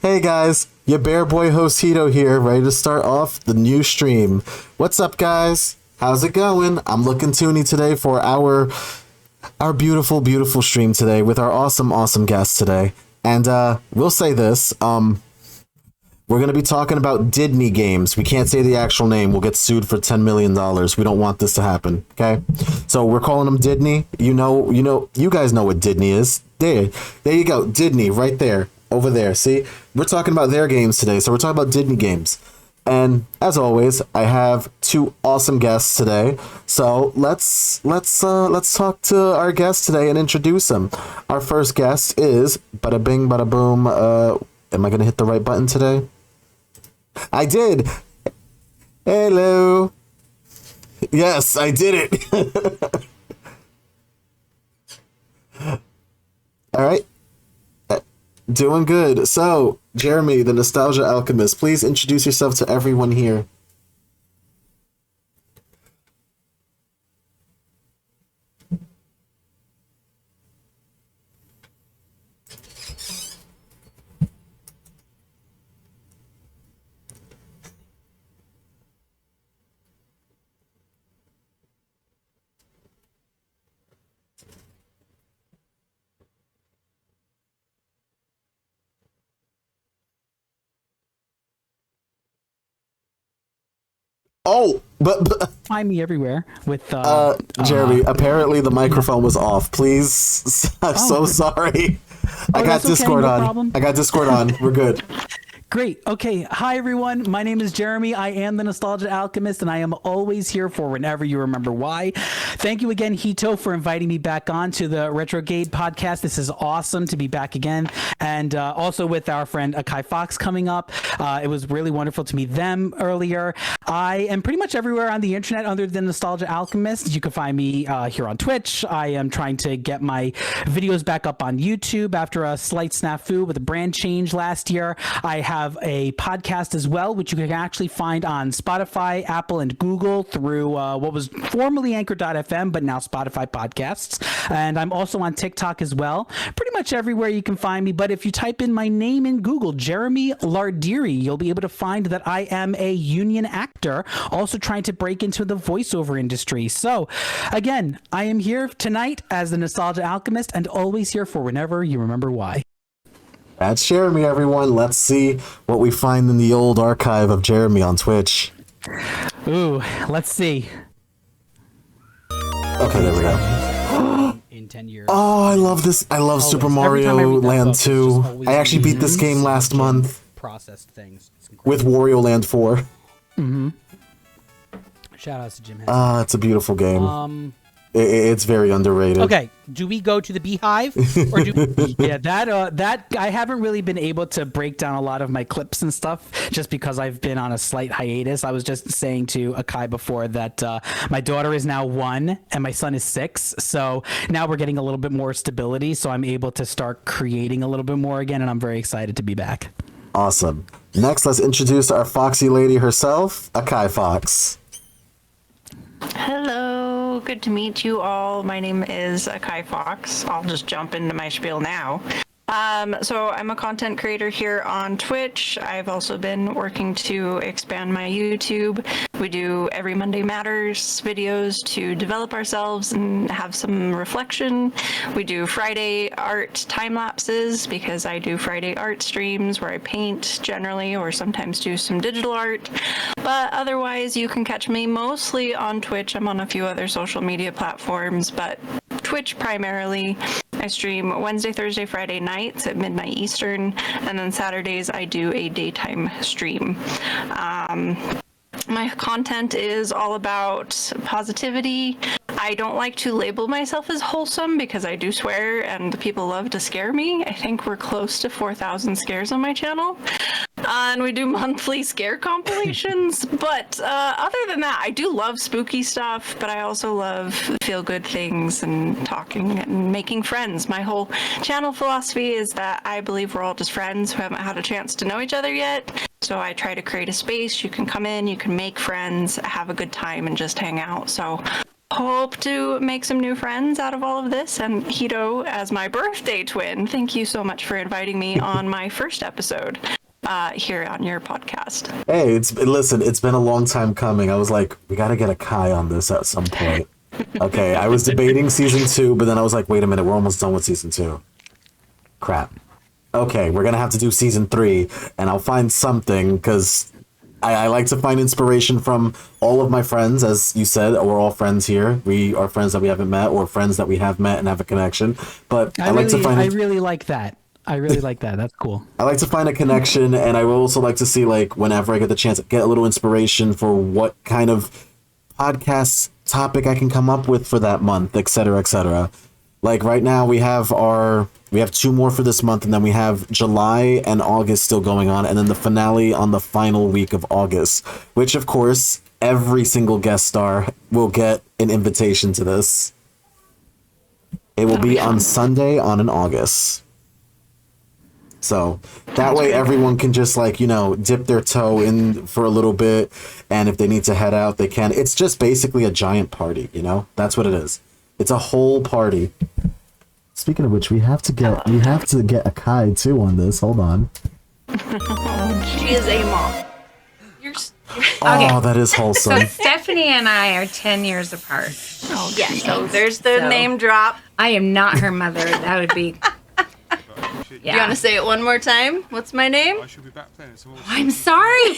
Hey guys, your bear boy host Hito here, ready to start off the new stream. What's up guys? How's it going? I'm looking toony today for our beautiful, beautiful stream today with our awesome guest today. And we'll say this, we're going to be talking about Didney games. We can't say the actual name. We'll get sued for $10 million. We don't want this to happen, okay? So we're calling them Didney. You guys know what Didney is. There you go. Didney, right there. Over there. See? We're talking about their games today. So we're talking about Didney games. And as always, I have two awesome guests today. So let's talk to our guest today and introduce him. Our first guest is bada bing, bada boom. Am I going to hit the right button today? I did. Hello. Yes, I did it. All right. Doing good. So, Jeremy, the Nostalgia Alchemist, please introduce yourself to everyone here. Oh, but find me everywhere with Jeremy, apparently the microphone was off. Please, I'm so sorry. I got Discord on. Problem. I got Discord on. We're good. Great. Okay. Hi, everyone. My name is Jeremy. I am the Nostalgia Alchemist, and I am always here for whenever you remember why. Thank you again, Hito, for inviting me back on to the Retrogade podcast. This is awesome to be back again. And also with our friend Akai Fox coming up. It was really wonderful to meet them earlier. I am pretty much everywhere on the internet other than Nostalgia Alchemist. You can find me here on Twitch. I am trying to get my videos back up on YouTube after a slight snafu with a brand change last year. I have a podcast as well, which you can actually find on Spotify, Apple, and Google through what was formerly Anchor.fm, but now Spotify podcasts. And I'm also on TikTok as well. Pretty much everywhere you can find me. But if you type in my name in Google, Jeremy Lardieri, you'll be able to find that I am a union actor, also trying to break into the voiceover industry. So again, I am here tonight as the Nostalgia Alchemist and always here for whenever you remember why. That's Jeremy, everyone. Let's see what we find in the old archive of Jeremy on Twitch. Ooh, let's see. Okay, there we go. In 10 years. Oh, I love this. I love Super Mario Land 2. I actually beat this game last month. Processed things. With Wario Land 4. Mm-hmm. Shout outs to Jim. It's a beautiful game. It's very underrated. Okay, do we go to the Beehive, or do yeah, that I haven't really been able to break down a lot of my clips and stuff just because I've been on a slight hiatus. I was just saying to Akai before that my daughter is now 1 and my son is 6, so now we're getting a little bit more stability, so I'm able to start creating a little bit more again, and I'm very excited to be back. Awesome. Next, let's introduce our foxy lady herself, Akai Fox. Hello, good to meet you all. My name is Akai Fox. I'll just jump into my spiel now. So I'm a content creator here on Twitch. I've also been working to expand my YouTube. We do Every Monday Matters videos to develop ourselves and have some reflection. We do Friday art time lapses because I do Friday art streams where I paint generally or sometimes do some digital art. But otherwise you can catch me mostly on Twitch. I'm on a few other social media platforms, but Twitch primarily. I stream Wednesday, Thursday, Friday nights at midnight Eastern, and then Saturdays I do a daytime stream. My content is all about positivity. I don't like to label myself as wholesome because I do swear and people love to scare me. I think we're close to 4,000 scares on my channel. And we do monthly scare compilations. But other than that, I do love spooky stuff, but I also love feel-good things and talking and making friends. My whole channel philosophy is that I believe we're all just friends who haven't had a chance to know each other yet. So I try to create a space. You can come in, you can make friends, have a good time, and just hang out. So hope to make some new friends out of all of this. And Hito, as my birthday twin, thank you so much for inviting me on my first episode. here on your podcast. Hey, it's been a long time coming. I was like, we got to get a Kai on this at some point. Okay, I was debating season 2, but then I was like, wait a minute, we're almost done with season 2. Crap. Okay, we're gonna have to do season 3, and I'll find something, because I like to find inspiration from all of my friends. As you said, we're all friends here. We are friends that we haven't met, or friends that we have met and have a connection. But I really like that. I really like that. That's cool. I like to find a connection, and I will also like to see, like, whenever I get the chance, get a little inspiration for what kind of podcast topic I can come up with for that month, etc., etc. Like right now, we have 2 more for this month, and then we have July and August still going on, and then the finale on the final week of August, which of course every single guest star will get an invitation to this. It will be on Sunday in August. So that way everyone can just, like, you know, dip their toe in for a little bit, and if they need to head out, they can. It's just basically a giant party, you know? That's what it is. It's a whole party. Speaking of which, we have to get a Kai too on this. Hold on. She is a mom. Oh, that is wholesome. So Stephanie and I are 10 years apart. Oh, yes. So there's the name drop. I am not her mother. That would be... Do you want to say it one more time? What's my name? I should be back playing some more. I'm sorry.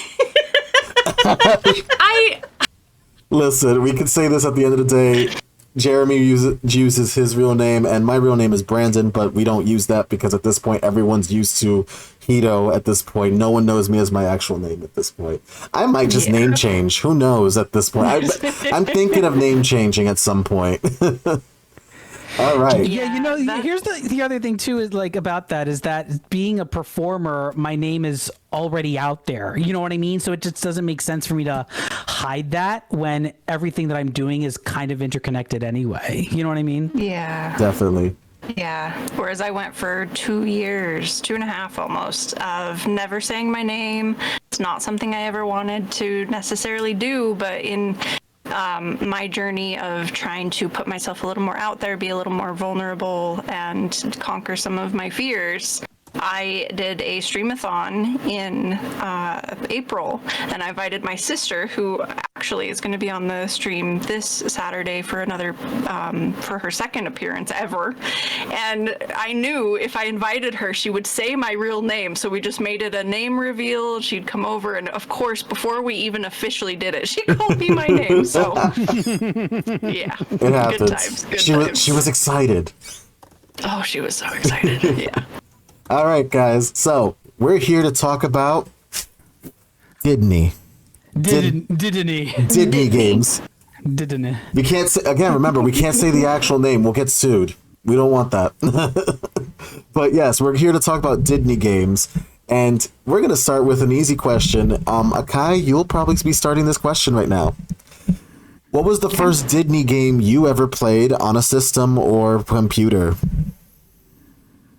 Listen, we can say this at the end of the day. Jeremy uses his real name, and my real name is Brandon, but we don't use that because at this point, everyone's used to Hito at this point. No one knows me as my actual name at this point. I might just name change. Who knows at this point? I'm thinking of name changing at some point. All right. Yeah, you know, here's the other thing too is like about that is that being a performer, my name is already out there. You know what I mean? So it just doesn't make sense for me to hide that when everything that I'm doing is kind of interconnected anyway. You know what I mean? Yeah. Definitely. Yeah. Whereas I went for 2 years, 2.5 almost, of never saying my name. It's not something I ever wanted to necessarily do, but in my journey of trying to put myself a little more out there, be a little more vulnerable, and conquer some of my fears, I did a streamathon in April, and I invited my sister, who actually is going to be on the stream this Saturday for another, for her second appearance ever. And I knew if I invited her, she would say my real name. So we just made it a name reveal. She'd come over, and of course, before we even officially did it, she called me my name. So yeah, it happens. Good times. Good times. She was excited. Oh, she was so excited. Yeah. All right, guys. So we're here to talk about Didney. Didney games. Didney. We can't say, again, remember, we can't say the actual name. We'll get sued. We don't want that. But yes, we're here to talk about Didney games. And we're going to start with an easy question. Akai, you'll probably be starting this question right now. What was the first Didney game you ever played on a system or computer?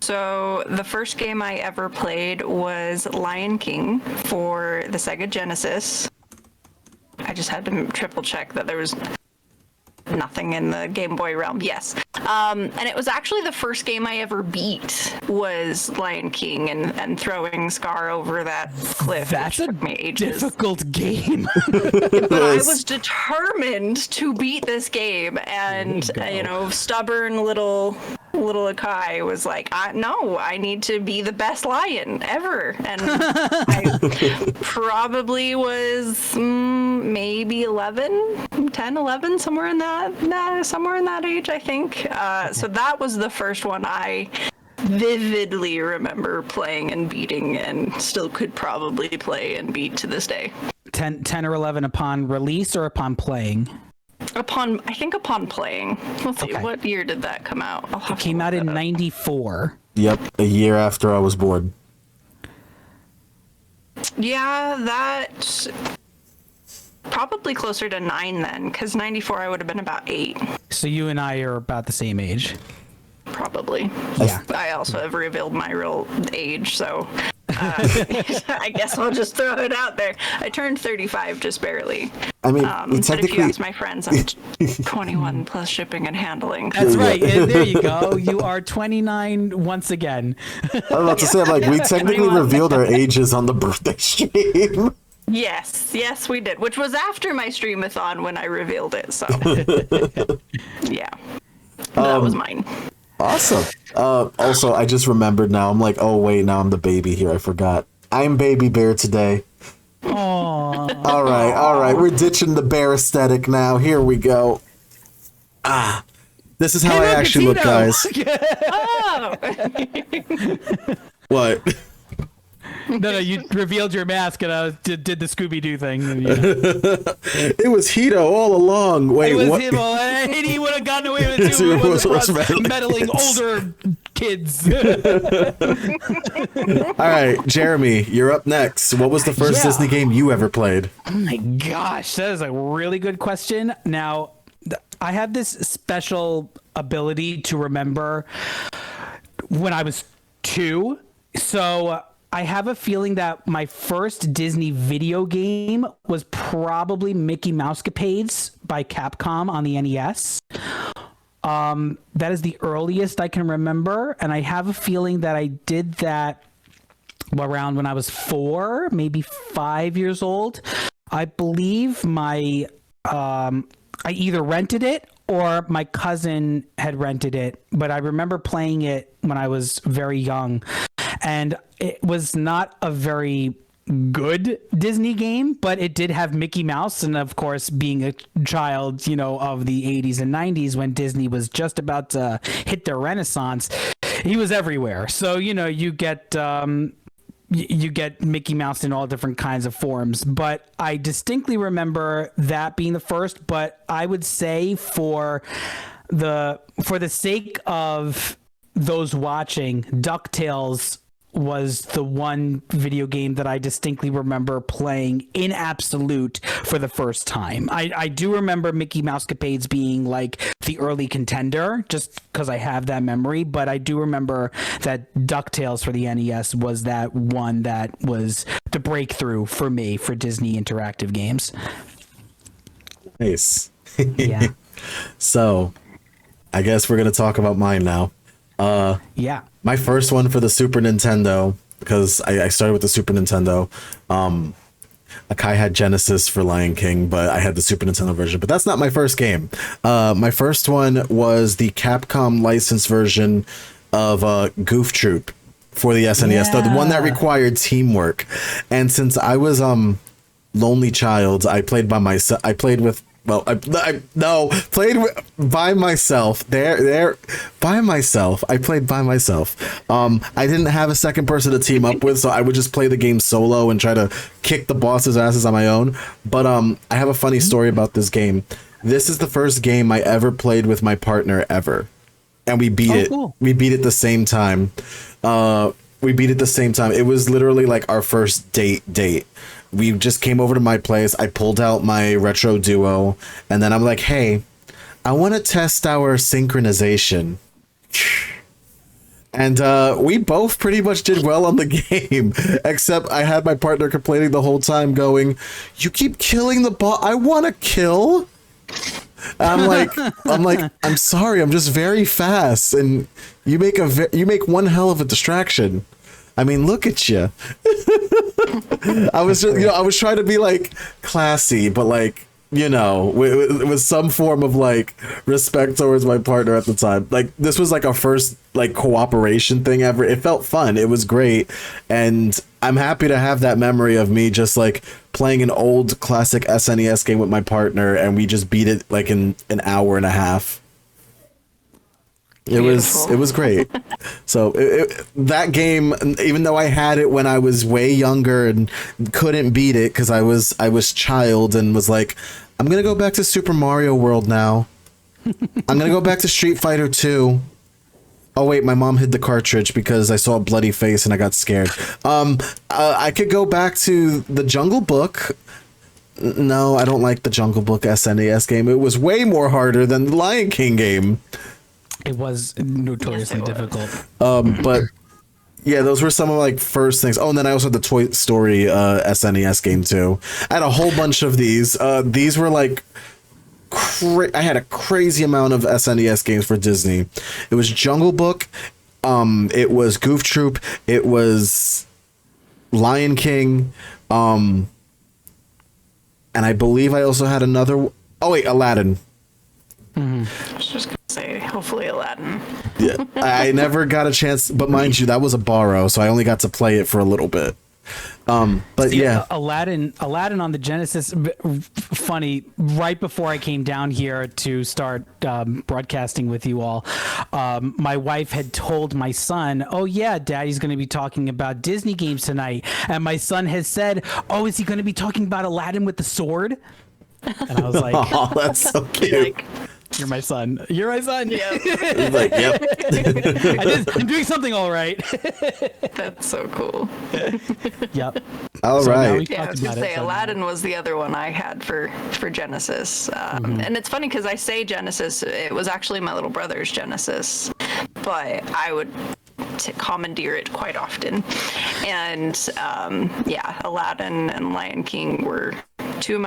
So the first game I ever played was Lion King for the Sega Genesis. I just had to triple check that there was nothing in the Game Boy realm. Yes. And it was actually the first game I ever beat was Lion King and throwing Scar over that cliff. That's a took me ages. difficult game. But I was determined to beat this game, and you know, stubborn little Akai was like, no, I need to be the best lion ever. And I probably was maybe 10, 11, somewhere in that age, I think. So that was the first one I vividly remember playing and beating, and still could probably play and beat to this day. 10 or 11 upon release or upon playing? I think upon playing. Let's see, Okay. what year did that come out? It came out in 94. Yep, a year after I was born. Yeah, that's probably closer to 9 then, because 94 I would have been about 8. So you and I are about the same age. Probably. Yeah. I also have revealed my real age, so I guess I'll just throw it out there. I turned 35 just barely. I mean, we But if you technically. ask my friends, I'm 21 plus shipping and handling. That's right. There you go. You are 29 once again. I was about to say, like, we technically 21. revealed our ages on the birthday stream. Yes, we did. Which was after my streamathon when I revealed it. So, yeah, that was mine. Awesome. Also, I just remembered now. I'm like, oh wait, now I'm the baby here. I forgot. I'm Baby Bear today. Aww. All right. We're ditching the bear aesthetic now. Here we go. This is how I actually look, guys. Oh, What? No, you revealed your mask and I did the Scooby-Doo thing. It was Hito all along. Wait, It was what? him, and he would have gotten away with it too. It wasn't for us meddling older kids. All right, Jeremy, you're up next. What was the first Yeah. Disney game you ever played? Oh my gosh, that is a really good question. Now, I have this special ability to remember when I was 2. So I have a feeling that my first Disney video game was probably Mickey Mousecapades by Capcom on the NES. That is the earliest I can remember, and I have a feeling that I did that around when I was 4, maybe 5 years old. I believe I either rented it or my cousin had rented it, but I remember playing it when I was very young, and it was not a very good Disney game, but it did have Mickey Mouse, and of course, being a child, of the 80s and 90s when Disney was just about to hit their renaissance, he was everywhere. So, you get Mickey Mouse in all different kinds of forms, but I distinctly remember that being the first. But I would say for the sake of those watching, DuckTales was the one video game that I distinctly remember playing in absolute for the first time. I do remember Mickey Mousecapades being like the early contender just because I have that memory, but I do remember that DuckTales for the NES was that one that was the breakthrough for me for Disney interactive games. Nice. Yeah. So, I guess we're gonna talk about mine now. Yeah. My first one for the Super Nintendo, because I started with the Super Nintendo. Akai had Genesis for Lion King, but I had the Super Nintendo version. But that's not my first game. My first one was the Capcom licensed version of Goof Troop for the SNES, the one that required teamwork. And since I was lonely child, I played by myself. I played with. Well, by myself. By myself. I played by myself. I didn't have a second person to team up with, so I would just play the game solo and try to kick the boss's asses on my own. But I have a funny story about this game. This is the first game I ever played with my partner ever, and we beat it. Cool. We beat it the same time. It was literally like our first date. We just came over to my place. I pulled out my Retro Duo, and then I'm like, hey, I want to test our synchronization. And we both pretty much did well on the game, except I had my partner complaining the whole time going, you keep killing the boss. I want to kill. I'm like, I'm sorry. I'm just very fast. And you make one hell of a distraction. I mean, look at you. I was just, I was trying to be like classy, but like, with some form of like respect towards my partner at the time. Like this was like our first like cooperation thing ever. It felt fun. It was great. And I'm happy to have that memory of me just like playing an old classic SNES game with my partner, and we just beat it like in an hour and a half. It was great. So that game, even though I had it when I was way younger and couldn't beat it because I was child and was like, I'm gonna go back to Super Mario World now. I'm gonna go back to Street Fighter 2. Oh wait, my mom hid the cartridge because I saw a bloody face and I got scared. I could go back to the Jungle Book. No, I don't like the Jungle Book SNES game. It was way more harder than the Lion King game. It was notoriously difficult. But Yeah, those were some of like first things. Oh, and then I also had the Toy Story SNES game too. I had a whole bunch of these. These were like I had a crazy amount of SNES games for Disney. It was Jungle Book, it was Goof Troop, it was Lion King, and I believe I also had another. Oh wait, Aladdin. I was just gonna say, hopefully Aladdin. Yeah, I never got a chance, but mind you, that was a borrow, so I only got to play it for a little bit. But yeah, Aladdin on the Genesis. Funny, right before I came down here to start broadcasting with you all, my wife had told my son, "Oh yeah, Daddy's going to be talking about Disney games tonight," and my son has said, "Oh, is he going to be talking about Aladdin with the sword?" And I was like, oh, that's so cute. "You're my son. You're my son." Yeah, Like, yep. I'm doing something all right. that's so cool. Yep. All So now right. we've Yeah, I talked was gonna about it, say so- Aladdin was the other one I had for Genesis, and it's funny because I say Genesis, it was actually my little brother's Genesis, but I would commandeer it quite often, and yeah, Aladdin and Lion King were two of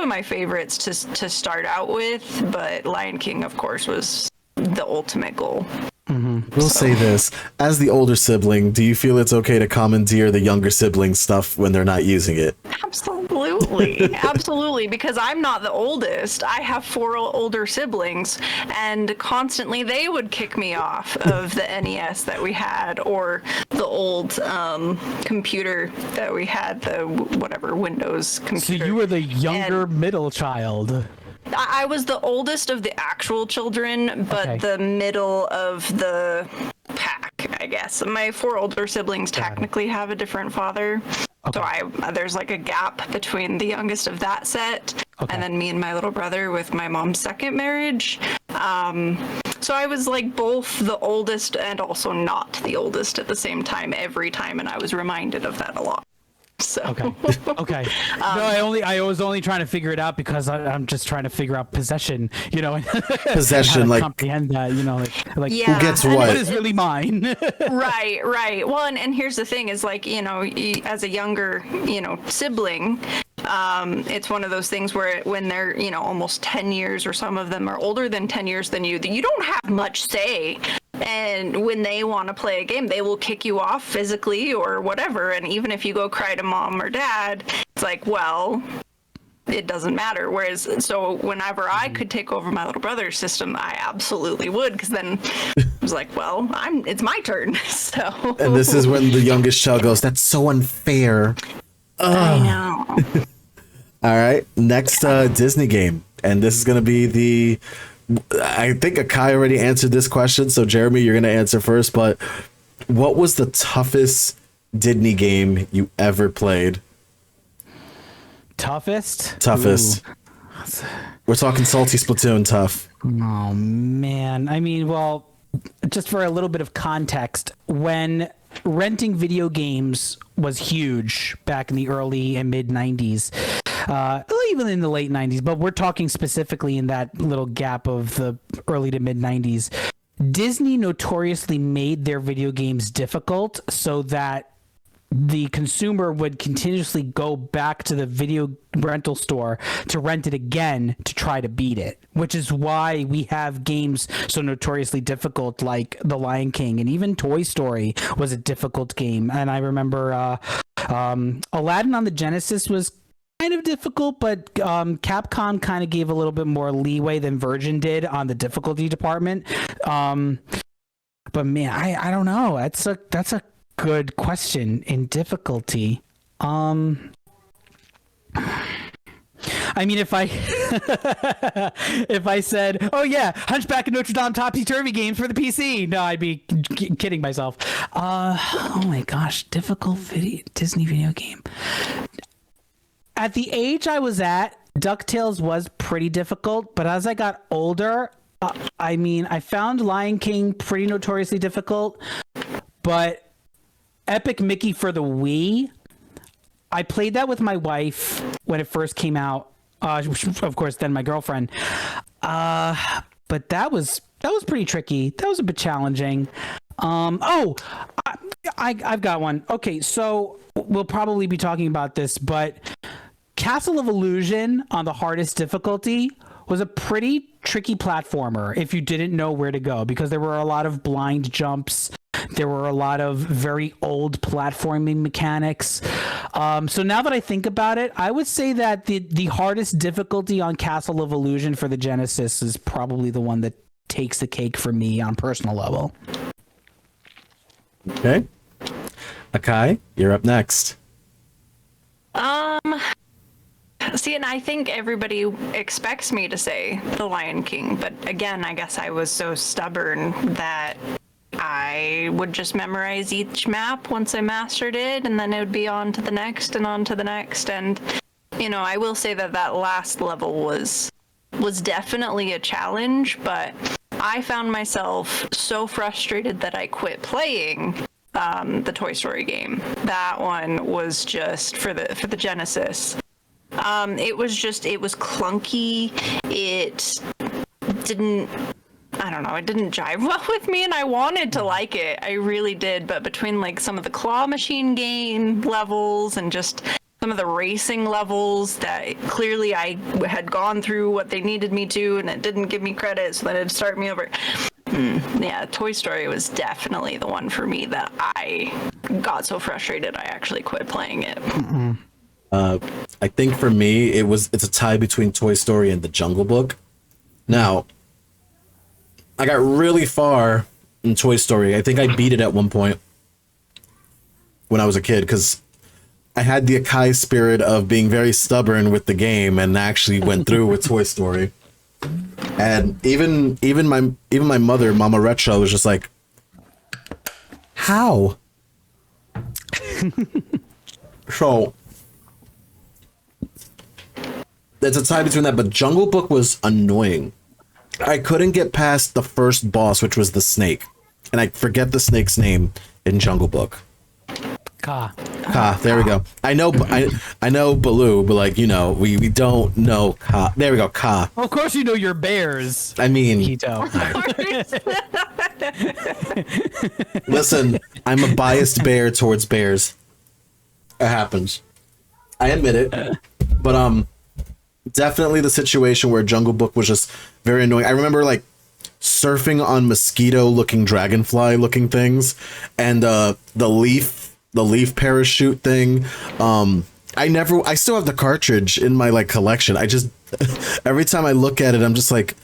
my favorites to start out with, but Lion King, of course, was the ultimate goal. We'll say this. As the older sibling, do you feel it's okay to commandeer the younger sibling stuff when they're not using it? Absolutely. Absolutely. Because I'm not the oldest. I have 4 older siblings, and constantly they would kick me off of the NES that we had, or the old computer that we had, the whatever Windows So computer. you were the younger middle child. I was the oldest of the actual children, but Okay. the middle of the pack, I guess. My 4 older siblings technically have a different father. So there's like a gap between the youngest of that set and then me and my little brother with my mom's second marriage. So I was like both the oldest and also not the oldest at the same time every time, and I was reminded of that a lot. So Okay. No, I was only trying to figure it out because I'm just trying to figure out possession, Possession, how to like comprehend that, like Yeah. who gets And what? what is really mine? Right. Well, and here's the thing is like, as a younger, sibling, it's one of those things where when they're, almost 10 years, or some of them are older than 10 years than you don't have much say. And when they want to play a game, they will kick you off physically or whatever. And even if you go cry to mom or dad, it's like, well, it doesn't matter. Whereas, so whenever I could take over my little brother's system, I absolutely would, because then it was like, well, it's my turn. So. And this is when the youngest child goes, "That's so unfair." I know. All right, next Disney game, and this is gonna be I think Akai already answered this question, so Jeremy, you're gonna answer first. But what was the toughest Didney game you ever played? Toughest? Toughest. We're talking salty Splatoon tough. Oh man. I mean, well, just for a little bit of context, when renting video games was huge back in the early and mid 90s, even in the late 90s, but we're talking specifically in that little gap of the early to mid 90s, Disney notoriously made their video games difficult so that the consumer would continuously go back to the video rental store to rent it again to try to beat it, which is why we have games so notoriously difficult like The Lion King, and even Toy Story was a difficult game. And I remember Aladdin on the Genesis was kind of difficult, but Capcom kind of gave a little bit more leeway than Virgin did on the difficulty department. But man, I don't know. That's a good question in difficulty. I mean, if I if I said, "Oh yeah, Hunchback of Notre Dame Topsy Turvy games for the PC," no, I'd be kidding myself. Oh my gosh, difficult Disney video game. At the age I was at, DuckTales was pretty difficult, but as I got older, I found Lion King pretty notoriously difficult, but Epic Mickey for the Wii, I played that with my wife when it first came out. Of course, then my girlfriend. But that was pretty tricky. That was a bit challenging. Oh, I've got one. Okay, so we'll probably be talking about this, but Castle of Illusion on the hardest difficulty was a pretty tricky platformer if you didn't know where to go, because there were a lot of blind jumps. There were a lot of very old platforming mechanics. So now that I think about it, I would say that the hardest difficulty on Castle of Illusion for the Genesis is probably the one that takes the cake for me on a personal level. Okay. Akai, you're up next. See, and I think everybody expects me to say The Lion King, but again, I guess I was so stubborn that I would just memorize each map once I mastered it, and then it would be on to the next and on to the next. And, you know, I will say that that last level was definitely a challenge, but I found myself so frustrated that I quit playing the Toy Story game. That one was just for the Genesis. It was clunky. It didn't jive well with me, and I wanted to like it. I really did, but between like some of the claw machine game levels and just some of the racing levels that clearly I had gone through what they needed me to, and it didn't give me credit, so then it'd start me over. Yeah, Toy Story was definitely the one for me that I got so frustrated I actually quit playing it. I think for me, it's a tie between Toy Story and The Jungle Book. Now, I got really far in Toy Story. I think I beat it at one point when I was a kid, because I had the Akai spirit of being very stubborn with the game and actually went through with Toy Story. And even my mother, Mama Retro, was just like, how? So it's a tie between that, but Jungle Book was annoying. I couldn't get past the first boss, which was the snake, and I forget the snake's name in Jungle Book. Ka. There we go. I know Baloo, but like, you know, we don't know Ka. There we go, Ka. Of course you know your bears. I mean, Hito. Listen, I'm a biased bear towards bears. It happens. I admit it. But definitely the situation where Jungle Book was just very annoying. I remember like surfing on mosquito-looking, dragonfly-looking things, and the leaf parachute thing. I still have the cartridge in my like collection. I just every time I look at it, I'm just like,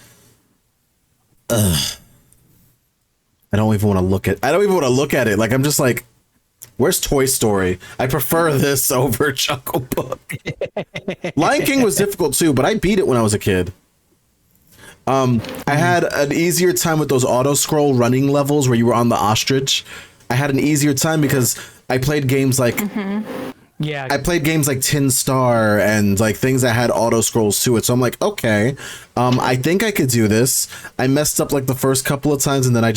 ugh. I don't even want to look at it. Like, I'm just like, where's Toy Story? I prefer this over Jungle Book. Lion King was difficult too, but I beat it when I was a kid. I had an easier time with those auto scroll running levels where you were on the ostrich. I had an easier time because I played games like I played games like Tin Star and like things that had auto scrolls to it. So I'm like, okay, I think I could do this. I messed up like the first couple of times, and then I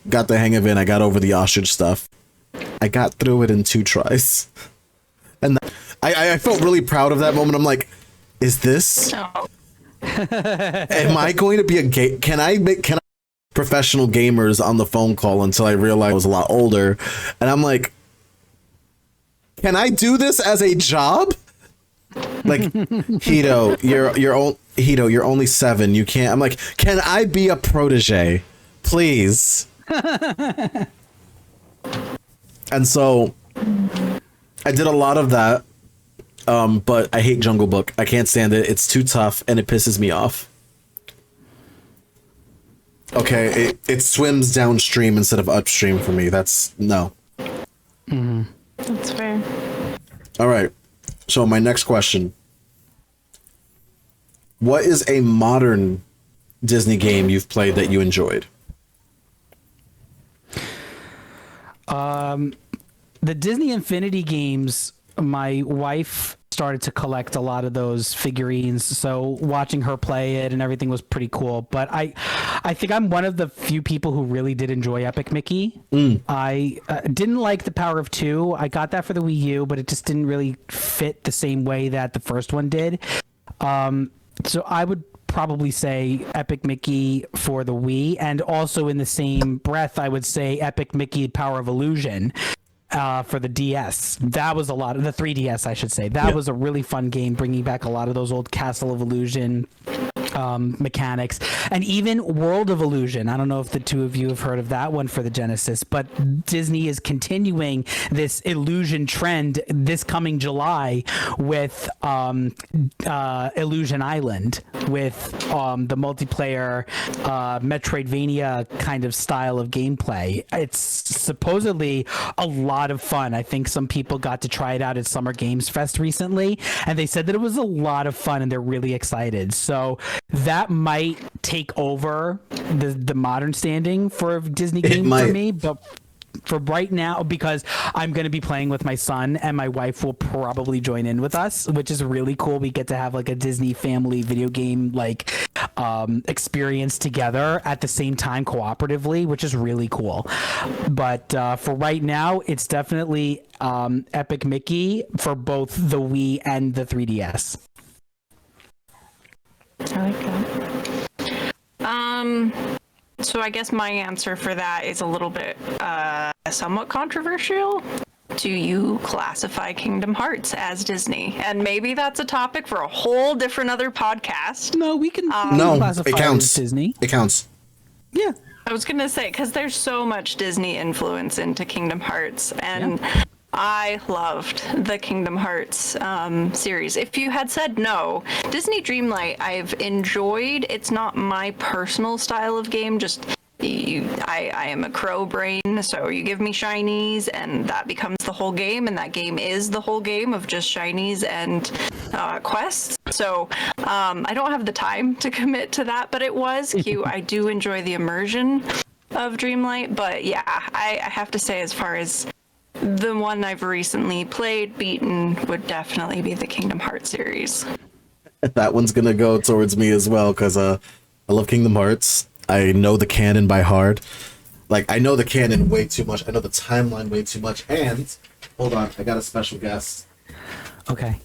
got the hang of it, and I got over the ostrich stuff. I got through it in 2 tries. And I felt really proud of that moment. I'm like, is this am I going to be a can I professional gamers on the phone call until I realized I was a lot older, and I'm like, can I do this as a job? Like, Hito, you're only 7. You can't. I'm like, can I be a protege, please? And so I did a lot of that. But I hate Jungle Book. I can't stand it. It's too tough and it pisses me off. Okay, it swims downstream instead of upstream for me. That's no. That's fair. All right. So my next question. What is a modern Disney game you've played that you enjoyed? The Disney Infinity games, my wife started to collect a lot of those figurines, so watching her play it and everything was pretty cool. But I think I'm one of the few people who really did enjoy Epic Mickey. I didn't like the Power of Two. I got that for the Wii U, but it just didn't really fit the same way that the first one did. So I would probably say Epic Mickey for the Wii, and also in the same breath, I would say Epic Mickey Power of Illusion for the DS. That was a lot of the 3DS, I should say. That was a really fun game, bringing back a lot of those old Castle of Illusion mechanics, and even World of Illusion. I don't know if the two of you have heard of that one for the Genesis, but Disney is continuing this illusion trend this coming July with Illusion Island, with the multiplayer Metroidvania kind of style of gameplay. It's supposedly a lot of fun. I think some people got to try it out at Summer Games Fest recently, and they said that it was a lot of fun and they're really excited. So that might take over the modern standing for Disney game for me, but for right now, because I'm going to be playing with my son and my wife will probably join in with us, which is really cool. We get to have like a Disney family video game like experience together at the same time cooperatively, which is really cool. But for right now, it's definitely Epic Mickey for both the Wii and the 3DS. I like that. So I guess my answer for that is a little bit somewhat controversial. Do you classify Kingdom Hearts as Disney? And maybe that's a topic for a whole different other podcast. No, we can No, classify it counts. as Disney. It counts. Yeah. I was going to say, because there's so much Disney influence into Kingdom Hearts, and I loved the Kingdom Hearts series. If you had said no, Disney Dreamlight I've enjoyed. It's not my personal style of game, just I am a crow brain, so you give me shinies and that becomes the whole game, and that game is the whole game of just shinies and quests. So I don't have the time to commit to that, but it was cute. I do enjoy the immersion of Dreamlight, but yeah, I have to say, as far as the one I've recently played, beaten, would definitely be the Kingdom Hearts series. That one's gonna go towards me as well, because I love Kingdom Hearts. I know the canon by heart. Like, I know the canon way too much. I know the timeline way too much. And, hold on, I got a special guest. Okay.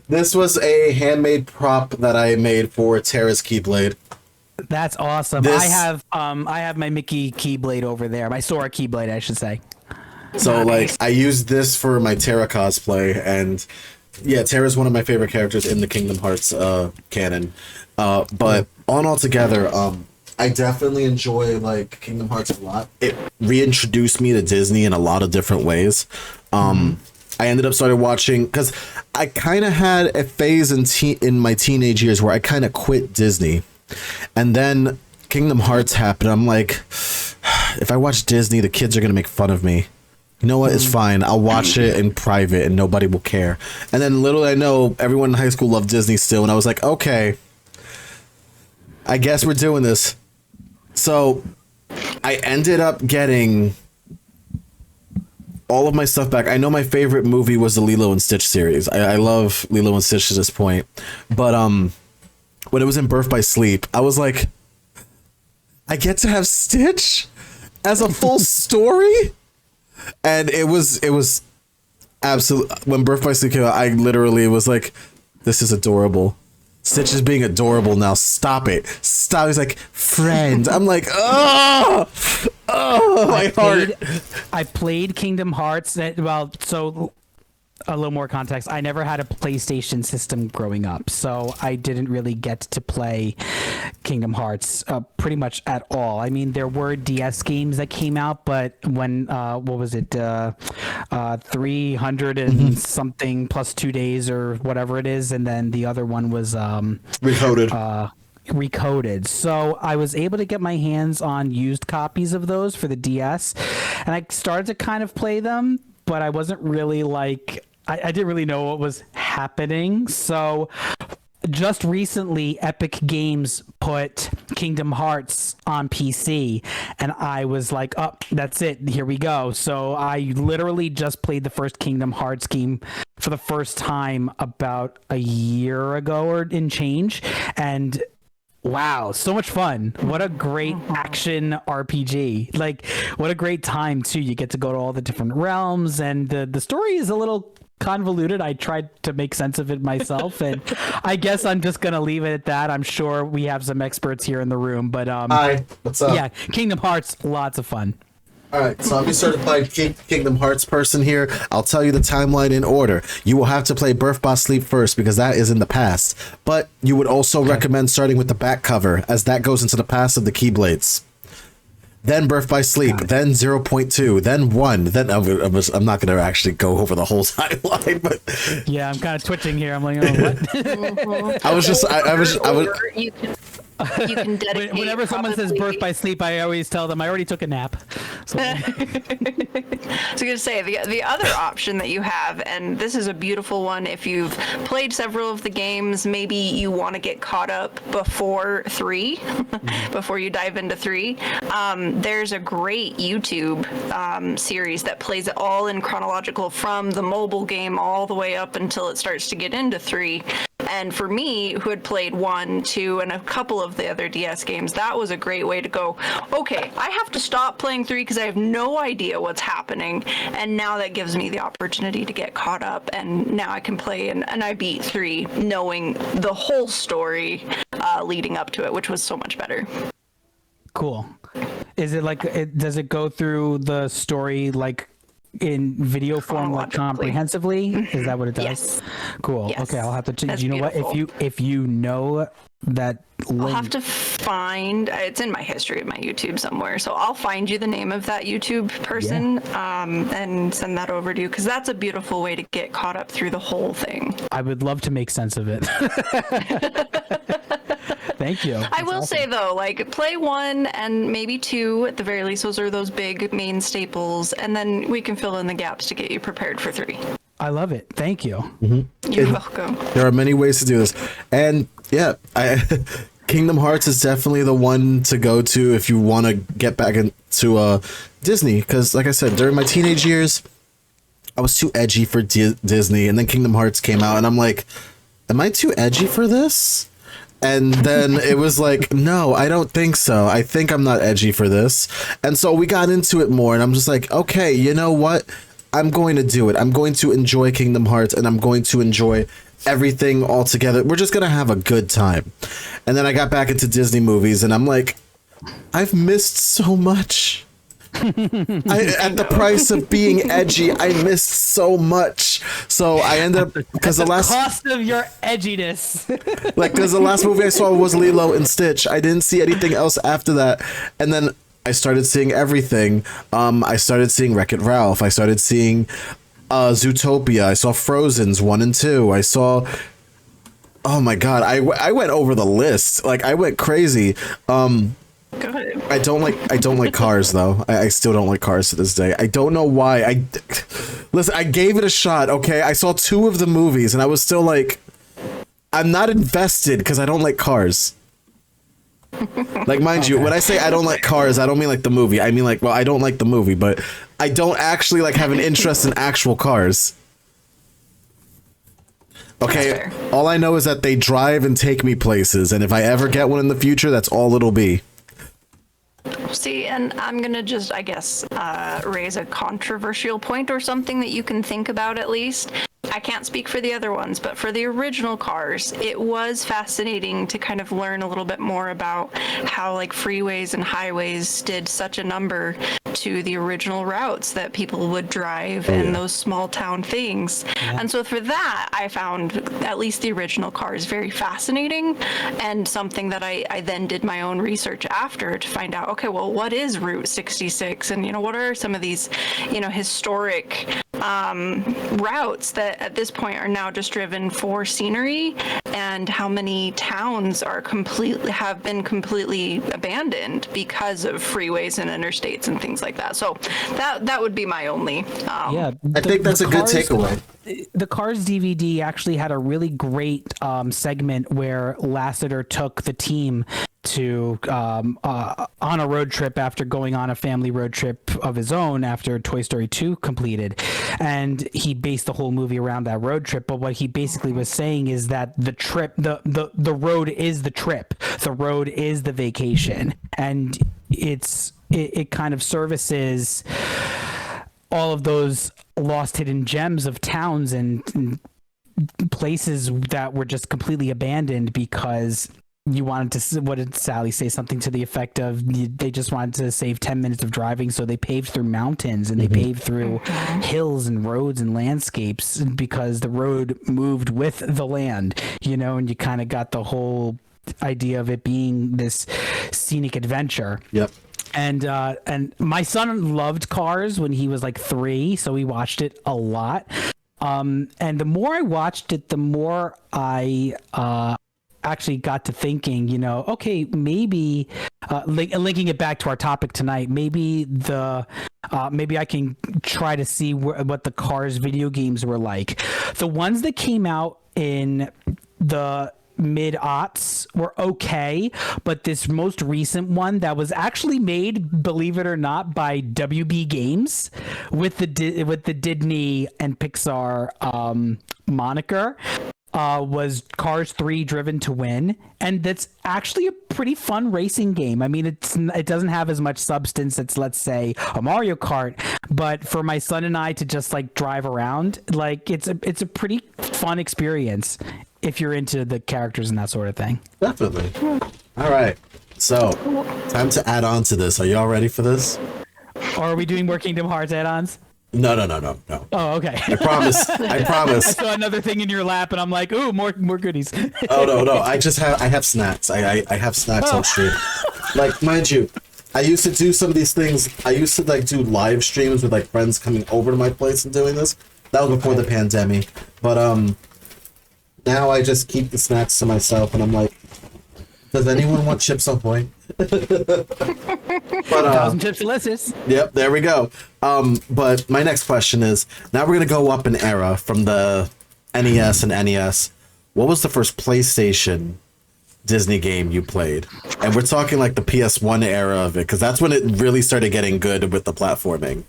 This was a handmade prop that I made for Terra's Keyblade. That's awesome. I have my Mickey Keyblade over there. My Sora Keyblade, I should say. So, like, I used this for my Terra cosplay, and yeah, Terra's one of my favorite characters in the Kingdom Hearts canon. But on altogether, I definitely enjoy like Kingdom Hearts a lot. It reintroduced me to Disney in a lot of different ways. I ended up started watching, because I kind of had a phase in my teenage years where I kind of quit Disney, and then Kingdom Hearts happened. I'm like, if I watch Disney, the kids are gonna make fun of me. You know what? It's fine. I'll watch it in private and nobody will care. And then little I know, everyone in high school loved Disney still. And I was like, okay, I guess we're doing this. So I ended up getting all of my stuff back. I know my favorite movie was the Lilo and Stitch series. I love Lilo and Stitch to this point. But when it was in Birth by Sleep, I was like, I get to have Stitch as a full story? And it was absolute. When Birth by Sleep came out, I literally was like, this is adorable. Stitch is being adorable now. Stop it. Stop. He's like, friend. I'm like, oh, my heart. I played Kingdom Hearts. So a little more context. I never had a PlayStation system growing up, so I didn't really get to play Kingdom Hearts pretty much at all. I mean, there were DS games that came out, but when what was it, 300 and something plus 2 days or whatever it is, and then the other one was recoded. So I was able to get my hands on used copies of those for the DS, and I started to kind of play them, but I wasn't really like, I didn't really know what was happening. So just recently, Epic Games put Kingdom Hearts on PC, and I was like, oh, that's it. Here we go. So I literally just played the first Kingdom Hearts game for the first time about a year ago or in change. And wow, so much fun. What a great action RPG. Like, what a great time, too. You get to go to all the different realms, and the story is a little convoluted. I tried to make sense of it myself, and I guess I'm just gonna leave it at that. I'm sure we have some experts here in the room, but Hi, what's up? yeah, Kingdom Hearts, lots of fun. All right, so I'm a certified Kingdom Hearts person here. I'll tell you the timeline in order. You will have to play Birth by Sleep first because that is in the past. But you would also recommend starting with the back cover as that goes into the past of the Keyblades. Then Birth by Sleep, then 0.2, then 1, then I'm not going to actually go over the whole timeline, but Yeah, I'm kind of twitching here. I'm like, oh, what? I was just Or you can dedicate. Whenever someone says Birth by Sleep, I always tell them I already took a nap. So, I was going to say, the other option that you have, and this is a beautiful one, if you've played several of the games, maybe you want to get caught up before 3, before you dive into 3, there's a great YouTube series that plays it all in chronological from the mobile game all the way up until it starts to get into 3. And for me, who had played 1, 2, and a couple of the other DS games, that was a great way to go, okay, I have to stop playing 3 because I have no idea what's happening. And now that gives me the opportunity to get caught up. And now I can play, and I beat 3 knowing the whole story leading up to it, which was so much better. cool. Is it like, does it go through the story like in video form, like comprehensively? Is that what it does? Yes. Cool. Yes. Okay, I'll have to. That's You know beautiful. what? If you know that link, I'll have to find, it's in my history of my YouTube somewhere, so I'll find you the name of that YouTube person and send that over to you, because that's a beautiful way to get caught up through the whole thing. I would love to make sense of it. Thank you. I will say though, like, play 1 and maybe 2 at the very least. Those are those big main staples, and then we can fill in the gaps to get you prepared for 3. I love it. Thank you. You're welcome. there are many ways to do this. And yeah, Kingdom Hearts is definitely the one to go to if you want to get back into Disney, because like I said, during my teenage years, I was too edgy for Disney, and then Kingdom Hearts came out, and I'm like, am I too edgy for this? And then it was like, no, I don't think so. I think I'm not edgy for this. And so we got into it more, and I'm just like, okay, you know what? I'm going to do it. I'm going to enjoy Kingdom Hearts, and I'm going to enjoy everything all together. We're just going to have a good time. And then I got back into Disney movies, and I'm like, I've missed so much. At the price of being edgy, I missed so much. So I ended up, because the last cost of your edginess. because the last movie I saw was Lilo and Stitch. I didn't see anything else after that, and then I started seeing everything. I started seeing Wreck-It Ralph. I started seeing Zootopia. I saw Frozen's 1 and 2. I saw. Oh my god! I went over the list. Like, I went crazy. Good. I don't like Cars though. I still don't like Cars to this day. I don't know why. Listen, I gave it a shot. Okay, I saw 2 of the movies, and I was still like, I'm not invested because I don't like Cars. Like, mind you, when I say I don't like Cars, I don't mean like the movie. I mean like, well, I don't like the movie, but I don't actually like have an interest in actual cars. Okay, all I know is that they drive and take me places, and if I ever get one in the future, that's all it'll be. See, and I'm going to just, I guess, raise a controversial point or something that you can think about at least. I can't speak for the other ones, but for the original Cars, it was fascinating to kind of learn a little bit more about how, like, freeways and highways did such a number to the original routes that people would drive and those small town things. And so for that, I found at least the original Cars very fascinating, and something that I then did my own research after to find out, okay, well, what is Route 66? And, you know, what are some of these, you know, historic routes that at this point are now just driven for scenery, and how many towns have been completely abandoned because of freeways and interstates and things like that. So that would be my only Yeah, I think that's a good takeaway. The Cars DVD actually had a really great segment where Lasseter took the team to on a road trip after going on a family road trip of his own after Toy Story 2 completed, and he based the whole movie around that road trip. But what he basically was saying is that the trip, the road is the trip, the road is the vacation, and it kind of services all of those lost hidden gems of towns and places that were just completely abandoned because you wanted to, what did Sally say? Something to the effect of they just wanted to save 10 minutes of driving. So they paved through mountains and they paved through hills and roads and landscapes because the road moved with the land, and you kind of got the whole idea of it being this scenic adventure. Yep. And my son loved Cars when he was like 3, so we watched it a lot. And the more I watched it, the more I actually got to thinking, okay, maybe linking it back to our topic tonight, maybe I can try to see what the Cars video games were like. The ones that came out in the mid-aughts were okay, but this most recent one that was actually made, believe it or not, by WB Games with the Didney and Pixar moniker was Cars 3 Driven to Win, and that's actually a pretty fun racing game. I mean, it doesn't have as much substance as, let's say, a Mario Kart, but for my son and I to just like drive around, like it's a pretty fun experience if you're into the characters and that sort of thing. Definitely. All right, so time to add on to this. Are y'all ready for this? Or are we doing more Kingdom Hearts add-ons? No. Oh, okay. I promise. I saw another thing in your lap, and I'm like, ooh, more goodies. Oh no! I have snacks. I have snacks on stream. Like, mind you, I used to do some of these things. I used to like do live streams with like friends coming over to my place and doing this. That was before the pandemic. But now I just keep the snacks to myself, and I'm like, does anyone want Chips Ahoy? But 1,000 chips delicious. Yep, there we go. But my next question is, now we're gonna go up an era from the NES and NES. What was the first PlayStation Disney game you played? And we're talking like the PS1 era of it, because that's when it really started getting good with the platforming.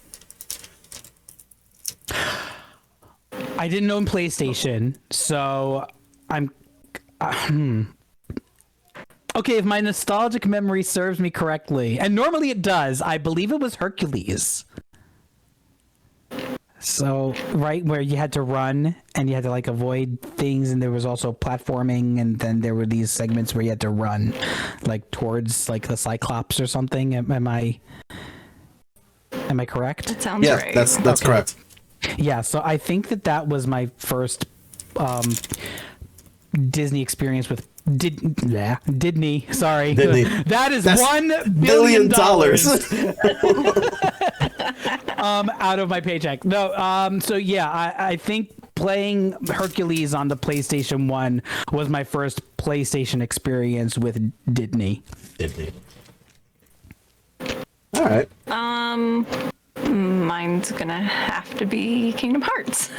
I didn't own PlayStation, so I'm... Okay, if my nostalgic memory serves me correctly, and normally it does, I believe it was Hercules. So, right, where you had to run and you had to like avoid things, and there was also platforming, and then there were these segments where you had to run like towards like the Cyclops or something. Am I correct? That sounds right. That's okay. Correct. Yeah, so I think that was my first Disney experience with Didney. Sorry. Didney. That's $1 billion out of my paycheck. No, so yeah, I think playing Hercules on the PlayStation 1 was my first PlayStation experience with Didney. All right. Mine's gonna have to be Kingdom Hearts.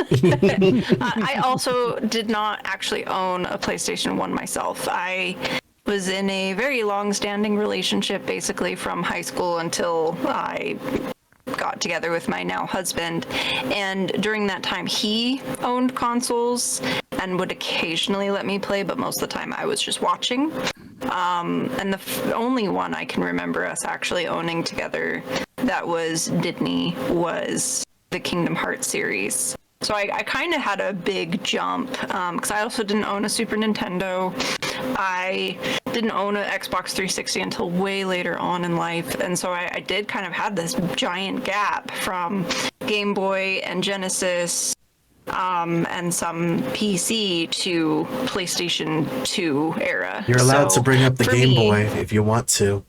I also did not actually own a PlayStation 1 myself. I was in a very long-standing relationship, basically from high school until I got together with my now husband. And during that time, he owned consoles and would occasionally let me play, but most of the time I was just watching. And the only one I can remember us actually owning together that was Didney was the Kingdom Hearts series. So I kind of had a big jump because I also didn't own a Super Nintendo. I didn't own an Xbox 360 until way later on in life. And so I did kind of have this giant gap from Game Boy and Genesis and some PC to PlayStation 2 era. You're allowed to bring up the Game Boy if you want to.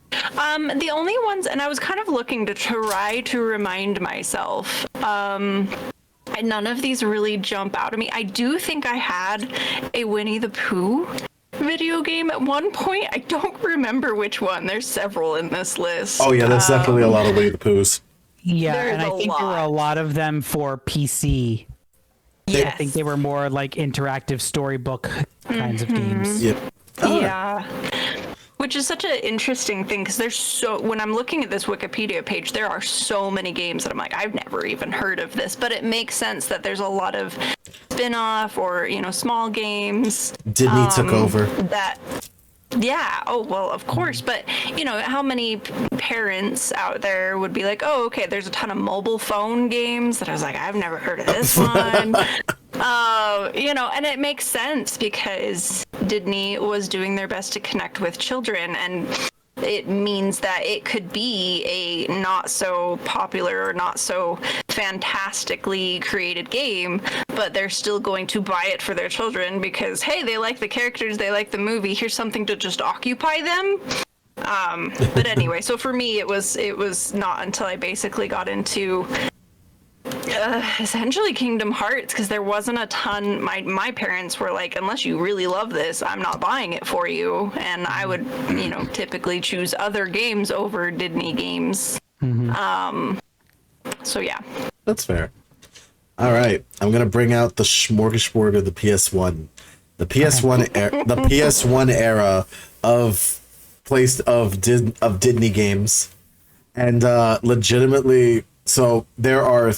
The only ones, and I was kind of looking to try to remind myself, none of these really jump out at me. I do think I had a Winnie the Pooh video game at one point. I don't remember which one. There's several in this list. Oh yeah, there's definitely a lot of Winnie the Poohs. Yeah, and I think there were a lot of them for PC. Yes. I think they were more like interactive storybook kinds of games. Yep. Oh. Yeah. Which is such an interesting thing because when I'm looking at this Wikipedia page, there are so many games that I'm like, I've never even heard of this, but it makes sense that there's a lot of spin-off or, small games. Didney took over. Yeah. Oh, well, of course. But, how many parents out there would be like, oh, okay, there's a ton of mobile phone games that I was like, I've never heard of this one. And it makes sense because Didney was doing their best to connect with children, and it means that it could be a not so popular or not so fantastically created game, but they're still going to buy it for their children because, hey, they like the characters, they like the movie, here's something to just occupy them. But anyway, so for me, it was not until I basically got into essentially Kingdom Hearts, because there wasn't a ton. My parents were like, unless you really love this, I'm not buying it for you, and I would typically choose other games over Didney games. So yeah, that's fair. All right, I'm gonna bring out the smorgasbord of the PS1, the PS1 era of Didney games, and legitimately, so there are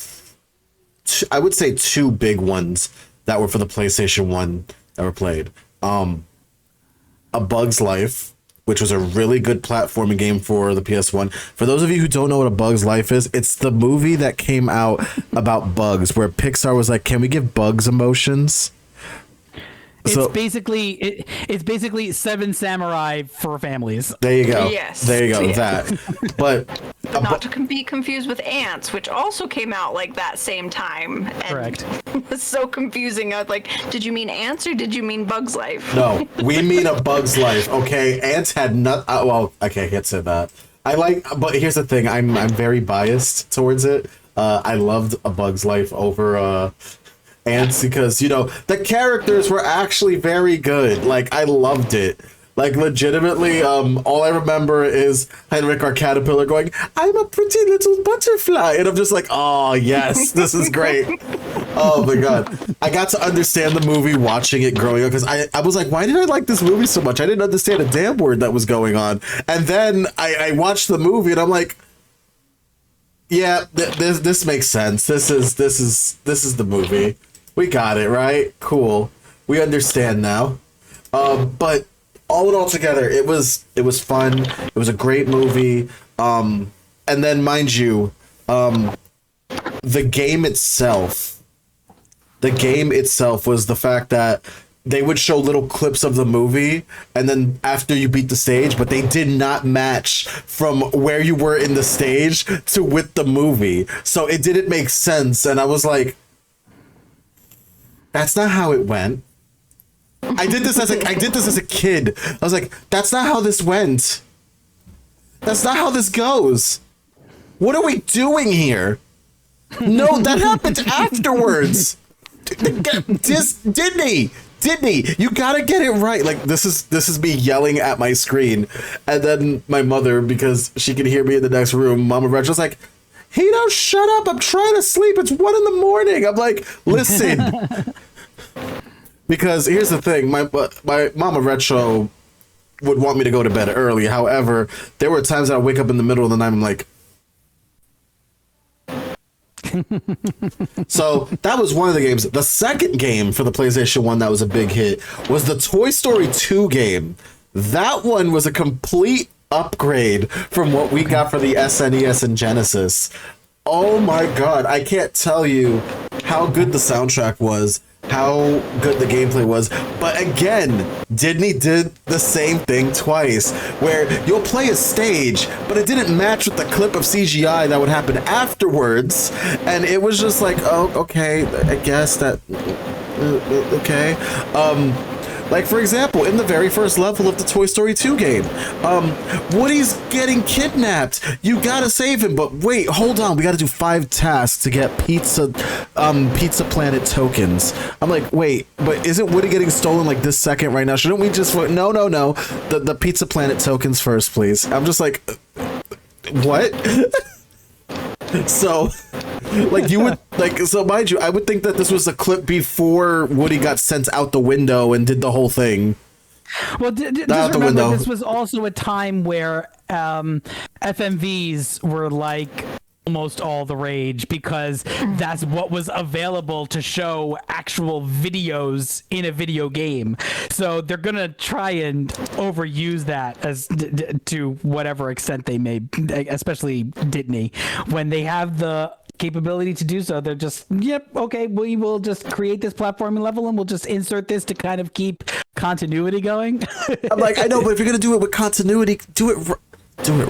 I would say two big ones that were for the PlayStation 1 that were played. A Bug's Life, which was a really good platforming game for the PS1. For those of you who don't know what A Bug's Life is, it's the movie that came out about bugs, where Pixar was like, can we give bugs emotions? It's basically Seven Samurai for families. There you go. Yes. There you go. Yeah. That. But not to be confused with Ants, which also came out like that same time. And Correct. It was so confusing. I was like, did you mean Ants or did you mean Bug's Life? No, we mean A Bug's Life. Okay, Ants had not. Well, okay, I can't say that. But here's the thing. I'm very biased towards it. I loved A Bug's Life over Ants because the characters were actually very good. Like, I loved it. Like, legitimately, all I remember is Heinrich our caterpillar going, I'm a pretty little butterfly. And I'm just like, oh, yes, this is great. Oh, my God. I got to understand the movie watching it growing up because I was like, why did I like this movie so much? I didn't understand a damn word that was going on. And then I watched the movie and I'm like, yeah, this makes sense. This is the movie. We got it, right? Cool. We understand now. But all in all together, it was fun. It was a great movie. And then, mind you, the game itself was the fact that they would show little clips of the movie, and then after you beat the stage, but they did not match from where you were in the stage to with the movie. So it didn't make sense, and I was like, that's not how it went. I did this as a kid. I was like, that's not how this went. That's not how this goes. What are we doing here? No, that happened afterwards. Didney, you gotta get it right. Like, this is me yelling at my screen, and then my mother, because she could hear me in the next room, Mama Rach was like, Hito, shut up! I'm trying to sleep. It's 1 a.m. I'm like, listen. Because here's the thing, my Mama Retro would want me to go to bed early. However, there were times that I wake up in the middle of the night. I'm like, so that was one of the games. The second game for the PlayStation 1 that was a big hit was the Toy Story 2 game. That one was a complete upgrade from what we got for the SNES and Genesis. Oh my God, I can't tell you how good the soundtrack was, how good the gameplay was. But again, Didney did the same thing twice, where you'll play a stage, but it didn't match with the clip of CGI that would happen afterwards. And it was just like, oh, okay, I guess that, okay. Like, for example, in the very first level of the Toy Story 2 game, Woody's getting kidnapped. You gotta save him, but wait, hold on. We gotta do 5 tasks to get Pizza Planet tokens. I'm like, wait, but isn't Woody getting stolen like this second right now? Shouldn't we just... No. The Pizza Planet tokens first, please. I'm just like, what? So... like, you would, like, so mind you, I would think that this was a clip before Woody got sent out the window and did the whole thing. Well, just remember, this was also a time where FMVs were like almost all the rage because that's what was available to show actual videos in a video game. So they're gonna try and overuse that as to whatever extent they may, especially Didney, when they have the capability to do so. They're just, yep, okay, we will just create this platforming level and we'll just insert this to kind of keep continuity going. I'm like, I know, but if you're gonna do it with continuity, do it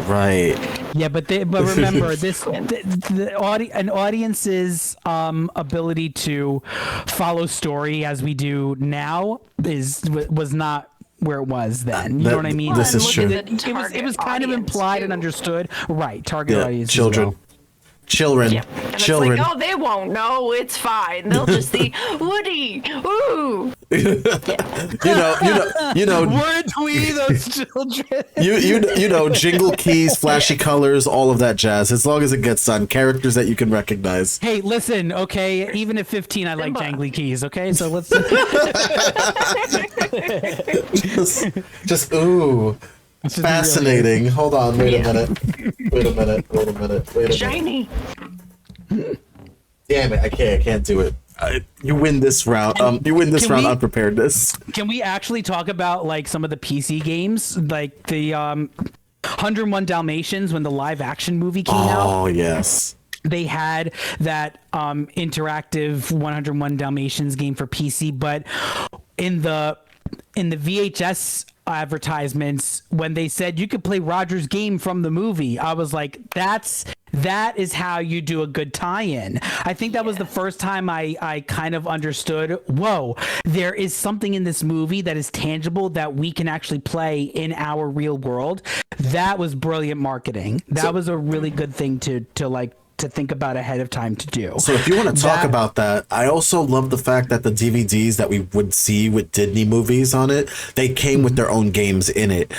right. Yeah, but remember this: an audience's ability to follow story as we do now was not where it was then. You know what I mean? This is true. It was kind of implied and understood, right? Target audience, children. Children. Yeah. And Children. It's like, oh, they won't know. It's fine. They'll just see Woody. Ooh. Yeah. You know. Weren't we those children? You know, jingle keys, flashy colors, all of that jazz. As long as it gets on characters that you can recognize. Hey, listen, okay. Even at 15, I like jangly keys. Okay, so let's just ooh. Fascinating. Hold on. Wait a minute. Shiny. Damn it! I can't do it. You win this round. You win this round unpreparedness. Can we actually talk about like some of the PC games, like the 101 Dalmatians when the live action movie came out? Oh yes. They had that interactive 101 Dalmatians game for PC, but in the VHS advertisements, when they said you could play Roger's game from the movie, I was like, that is how you do a good tie-in. I think that was the first time I kind of understood, whoa, there is something in this movie that is tangible that we can actually play in our real world. That was brilliant marketing. That was a really good thing to think about ahead of time to do. So if you want to talk about that, I also love the fact that the DVDs that we would see with Didney movies on it, they came with their own games in it.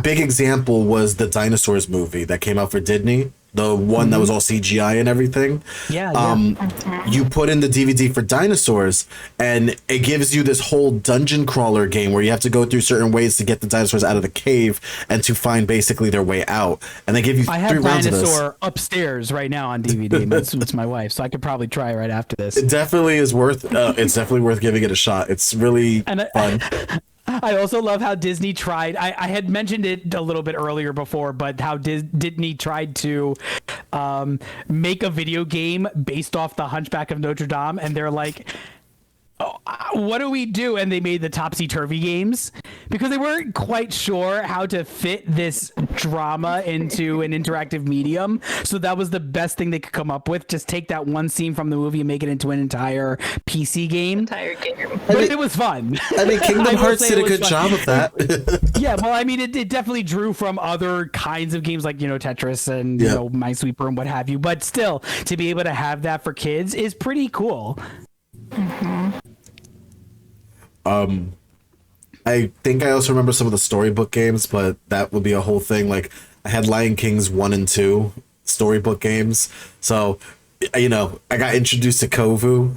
Big example was the Dinosaurs movie that came out for Didney. The one that was all CGI and everything. You put in the DVD for Dinosaurs, and it gives you this whole dungeon crawler game where you have to go through certain ways to get the dinosaurs out of the cave and to find basically their way out. And they give you 3 rounds of this. I have Dinosaur upstairs right now on DVD. That's my wife, so I could probably try it right after this. It definitely is worth. It's definitely worth giving it a shot. It's really fun. I also love how Disney tried. I had mentioned it a little bit earlier before, but how Disney tried to make a video game based off the Hunchback of Notre Dame, and they're like, oh, what do we do? And they made the Topsy-Turvy games because they weren't quite sure how to fit this drama into an interactive medium. So that was the best thing they could come up with. Just take that one scene from the movie and make it into an entire PC game. But it was fun. I mean, Kingdom Hearts did a good job of that. Yeah, well, I mean, it definitely drew from other kinds of games like, Tetris and, Minesweeper and what have you. But still, to be able to have that for kids is pretty cool. Mm-hmm. I think I also remember some of the storybook games, but that would be a whole thing. Like I had Lion King's 1 and 2 storybook games. So, I got introduced to Kovu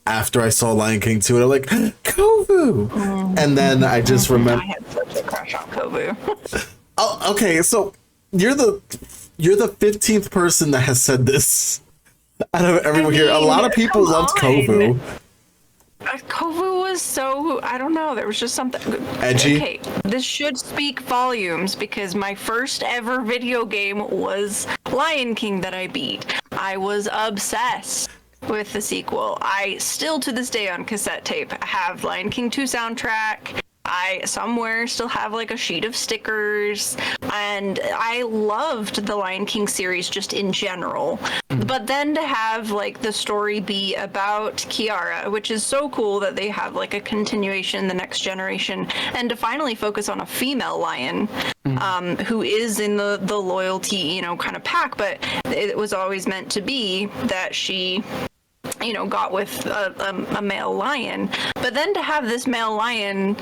after I saw Lion King 2, and I'm like, Kovu! And then I just remember. I had such a crush on Kovu. Oh, okay. So you're the 15th person that has said this out of everyone here. A lot of people loved Kovu. Kovu was so, I don't know, there was just something edgy. Okay, this should speak volumes because my first ever video game was Lion King that I beat. I was obsessed with the sequel. I still to this day on cassette tape have Lion King 2 soundtrack. I somewhere still have like a sheet of stickers, and I loved the Lion King series just in general. But then to have like the story be about Kiara, which is so cool that they have like a continuation, the next generation, and to finally focus on a female lion who is in the loyalty, kind of pack, but it was always meant to be that she got with a male lion. But then to have this male lion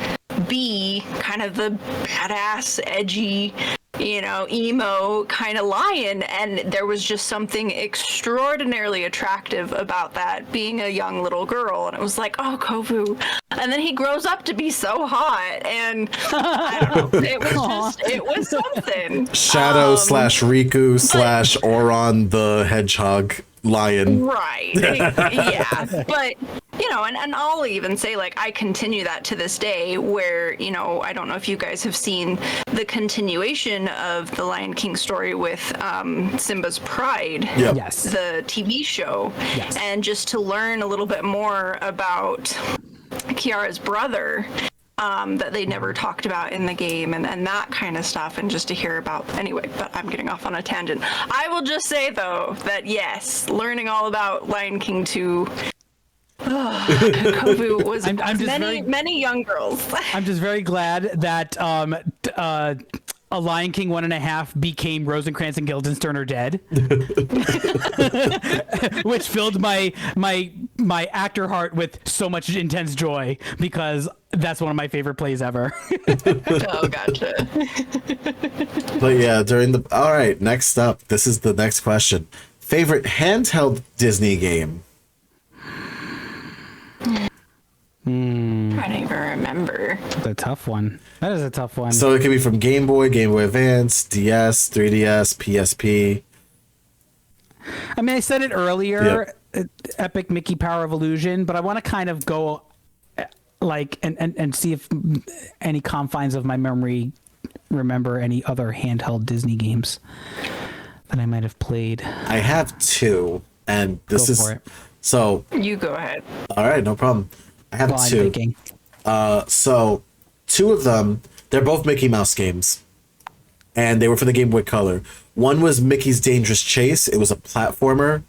be kind of the badass, edgy, emo kind of lion, and there was just something extraordinarily attractive about that, being a young little girl, and it was like, oh, Kovu. And then he grows up to be so hot, and I don't know, it was something. Shadow slash Riku slash Oron the Hedgehog lion. Right. Yeah. But, and I'll even say, like, I continue that to this day where, I don't know if you guys have seen the continuation of the Lion King story with Simba's Pride. Yep. Yes. The TV show. Yes. And just to learn a little bit more about Kiara's brother, that they never talked about in the game, and that kind of stuff, and just to hear about. Anyway, but I'm getting off on a tangent. I will just say, though, that yes, learning all about Lion King 2, Kovu was many young girls. I'm just very glad that a Lion King 1.5 became Rosencrantz and Guildenstern are dead, which filled my actor heart with so much intense joy, because that's one of my favorite plays ever. Oh, gotcha. But yeah, all right, next up, this is the next question. Favorite handheld Disney game? I don't even remember. That's a tough one. That is a tough one. So it could be from Game Boy, Game Boy Advance, DS, 3DS, PSP. I mean, I said it earlier, Epic Mickey Power of Illusion, but I want to kind of go and see if any confines of my memory remember any other handheld Disney games that I might have played. I have two, and this Go for it. So. You go ahead. All right, no problem. I have I'm two. thinking. So two of them, they're both Mickey Mouse games, and they were for the Game Boy Color. One was Mickey's Dangerous Chase. It was a platformer.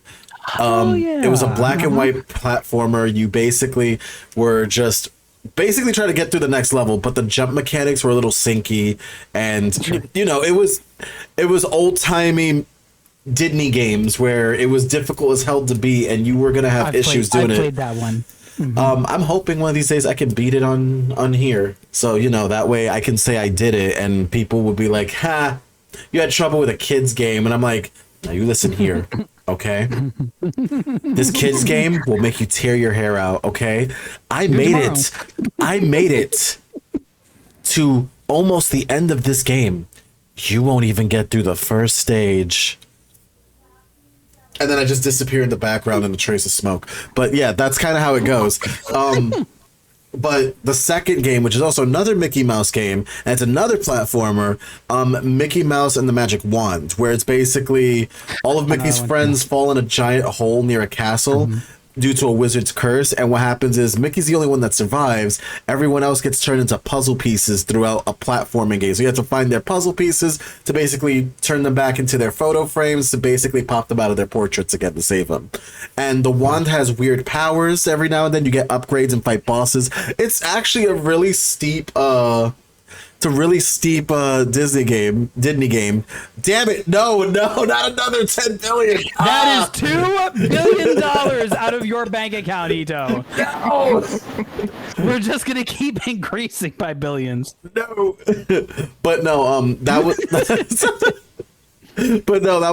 It was a black and white platformer. You basically were just trying to get through the next level, but the jump mechanics were a little sinky, and it was old timey Didney games where it was difficult as hell to beat, and you were gonna have issues doing it. I played that one. Mm-hmm. I'm hoping one of these days I can beat it on here, so that way I can say I did it, and people would be like, "Ha, you had trouble with a kids game," and I'm like, "Now you listen here, okay? This kids game will make you tear your hair out, okay? I made it to almost the end of this game. You won't even get through the first stage." And then I just disappear in the background in a trace of smoke. But yeah, that's kind of how it goes. But the second game, which is also another Mickey Mouse game, and it's another platformer, Mickey Mouse and the Magic Wand, where it's basically all of Mickey's friends fall in a giant hole near a castle due to a wizard's curse. And what happens is Mickey's the only one that survives. Everyone else gets turned into puzzle pieces throughout a platforming game. So you have to find their puzzle pieces to basically turn them back into their photo frames to basically pop them out of their portraits again to save them. And the wand has weird powers. Every now and then you get upgrades and fight bosses. It's actually a really steep Disney game. Damn it! No, not another 10 billion. That is $2 billion out of your bank account, Hito. No. We're just gonna keep increasing by billions. No. But no, that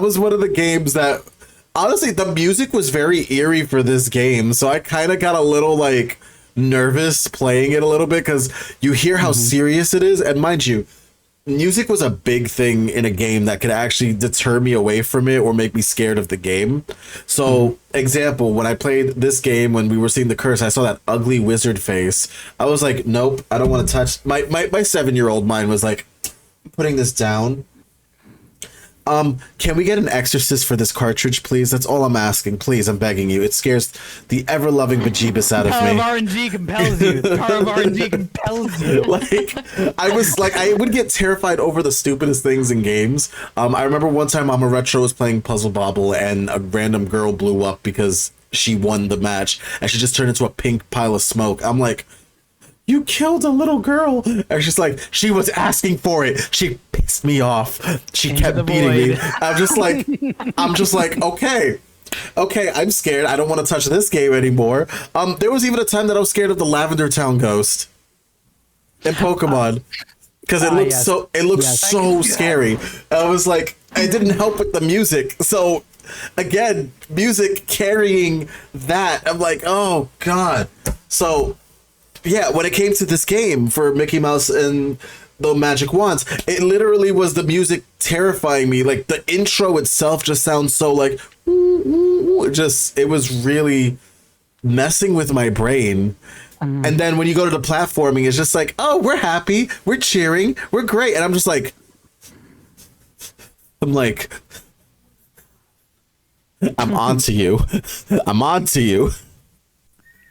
was one of the games that, honestly, the music was very eerie for this game, so I kind of got a little nervous playing it a little bit, because you hear how serious it is, and mind you, music was a big thing in a game that could actually deter me away from it or make me scared of the game. So example, when I played this game, when we were seeing the curse, I saw that ugly wizard face. I was like, nope, I don't want to touch. My 7-year-old mind was like, I'm putting this down. Can we get an exorcist for this cartridge, please? That's all I'm asking. Please, I'm begging you. It scares the ever-loving bejeebus out of me. Power of RNG compels you. Power of RNG compels you. I would get terrified over the stupidest things in games. I remember one time Mama Retro was playing Puzzle Bobble, and a random girl blew up because she won the match, and she just turned into a pink pile of smoke. I'm like, you killed a little girl. And she's like, she was asking for it. She pissed me off. She kept beating me. I'm just like, okay, I'm scared. I don't want to touch this game anymore. There was even a time that I was scared of the Lavender Town ghost in Pokemon. because it looked so scary. I was like, I didn't help with the music. So again, music carrying that. I'm like, oh god. So yeah, when it came to this game for Mickey Mouse and the Magic Wands, it literally was the music terrifying me. Like the intro itself just sounds so like it was really messing with my brain. And then when you go to the platforming, it's just like, oh, we're happy, we're cheering, we're great. And I'm like, I'm on to you. I'm on to you.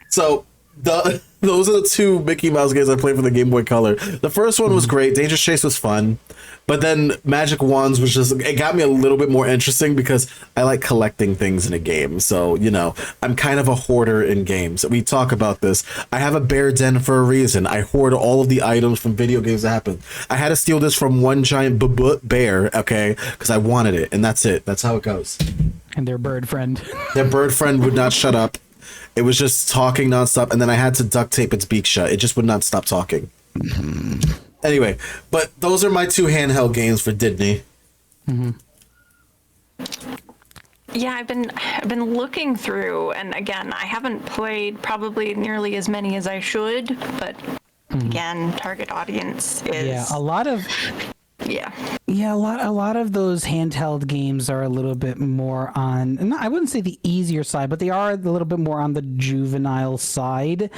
So those are the two Mickey Mouse games I played for the Game Boy Color. The first one was great. Dangerous Chase was fun. But then Magic Wands was just, it got me a little bit more interesting because I like collecting things in a game. So, you know, I'm kind of a hoarder in games. We talk about this. I have a bear den for a reason. I hoard all of the items from video games that happen. I had to steal this from one giant bear, okay, because I wanted it. And that's it. That's how it goes. And their bird friend. Their bird friend would not shut up. It was just talking nonstop, and then I had to duct tape its beak shut. It just would not stop talking. Anyway, but those are my two handheld games for Didney. Yeah, I've been looking through, and again, I haven't played probably nearly as many as I should, but again, target audience is A lot of those handheld games are a little bit more on, and I wouldn't say the easier side, but they are a little bit more on the juvenile side,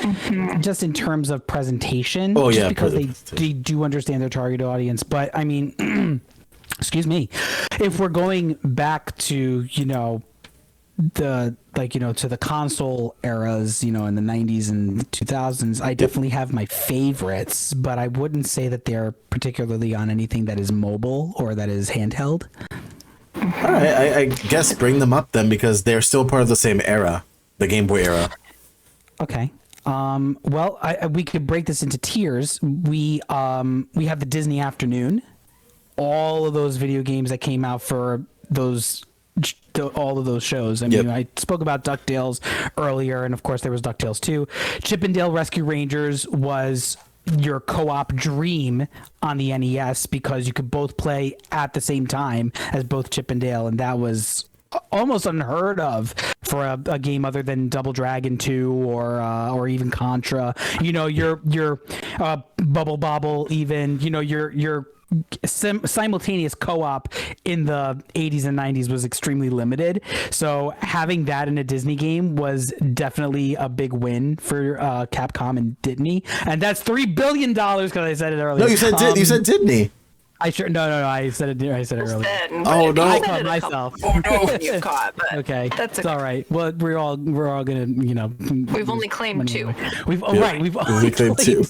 just in terms of presentation. Oh, yeah, because they do understand their target audience. But I mean, excuse me, if we're going back to, you know, to the console eras, you know, in the 90s and 2000s, I definitely have my favorites, but I wouldn't say that they're particularly on anything that is mobile or that is handheld. All right, I guess bring them up then, because they're still part of the same era, the Game Boy era. Okay. Well, we could break this into tiers. We have the Disney Afternoon, all of those video games that came out for all of those shows. I mean, I spoke about DuckTales earlier, and of course there was DuckTales 2. Chip and Dale Rescue Rangers was your co-op dream on the NES because you could both play at the same time as both Chip and Dale, and that was almost unheard of for a game other than Double Dragon 2 or even Contra. You know, your Bubble Bobble, even, you know, your simultaneous co-op in the 80s and 90s was extremely limited, so having that in a Disney game was definitely a big win for Capcom and Didney, and that's $3 billion because I said it earlier. No, you said Didney. No, I said it earlier. Oh no, I caught myself. You caught, but okay, that's all right. Well, we're all gonna, you know. We've only claimed two. We've only claimed two.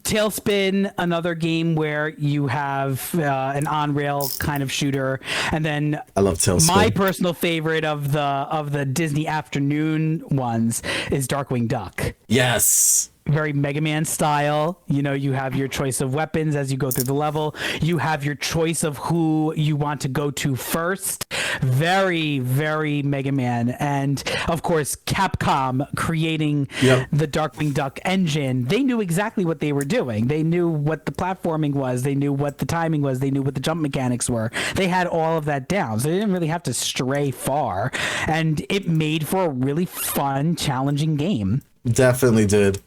Tailspin, another game where you have an on-rail kind of shooter, and then I love Tailspin. My personal favorite of the Disney Afternoon ones is Darkwing Duck. Yes. Very Mega Man style. You know, you have your choice of weapons as you go through the level. You have your choice of who you want to go to first. Very, very Mega Man. And of course, Capcom creating the Darkwing Duck engine. They knew exactly what they were doing. They knew what the platforming was. They knew what the timing was. They knew what the jump mechanics were. They had all of that down. So they didn't really have to stray far. And it made for a really fun, challenging game. Definitely did.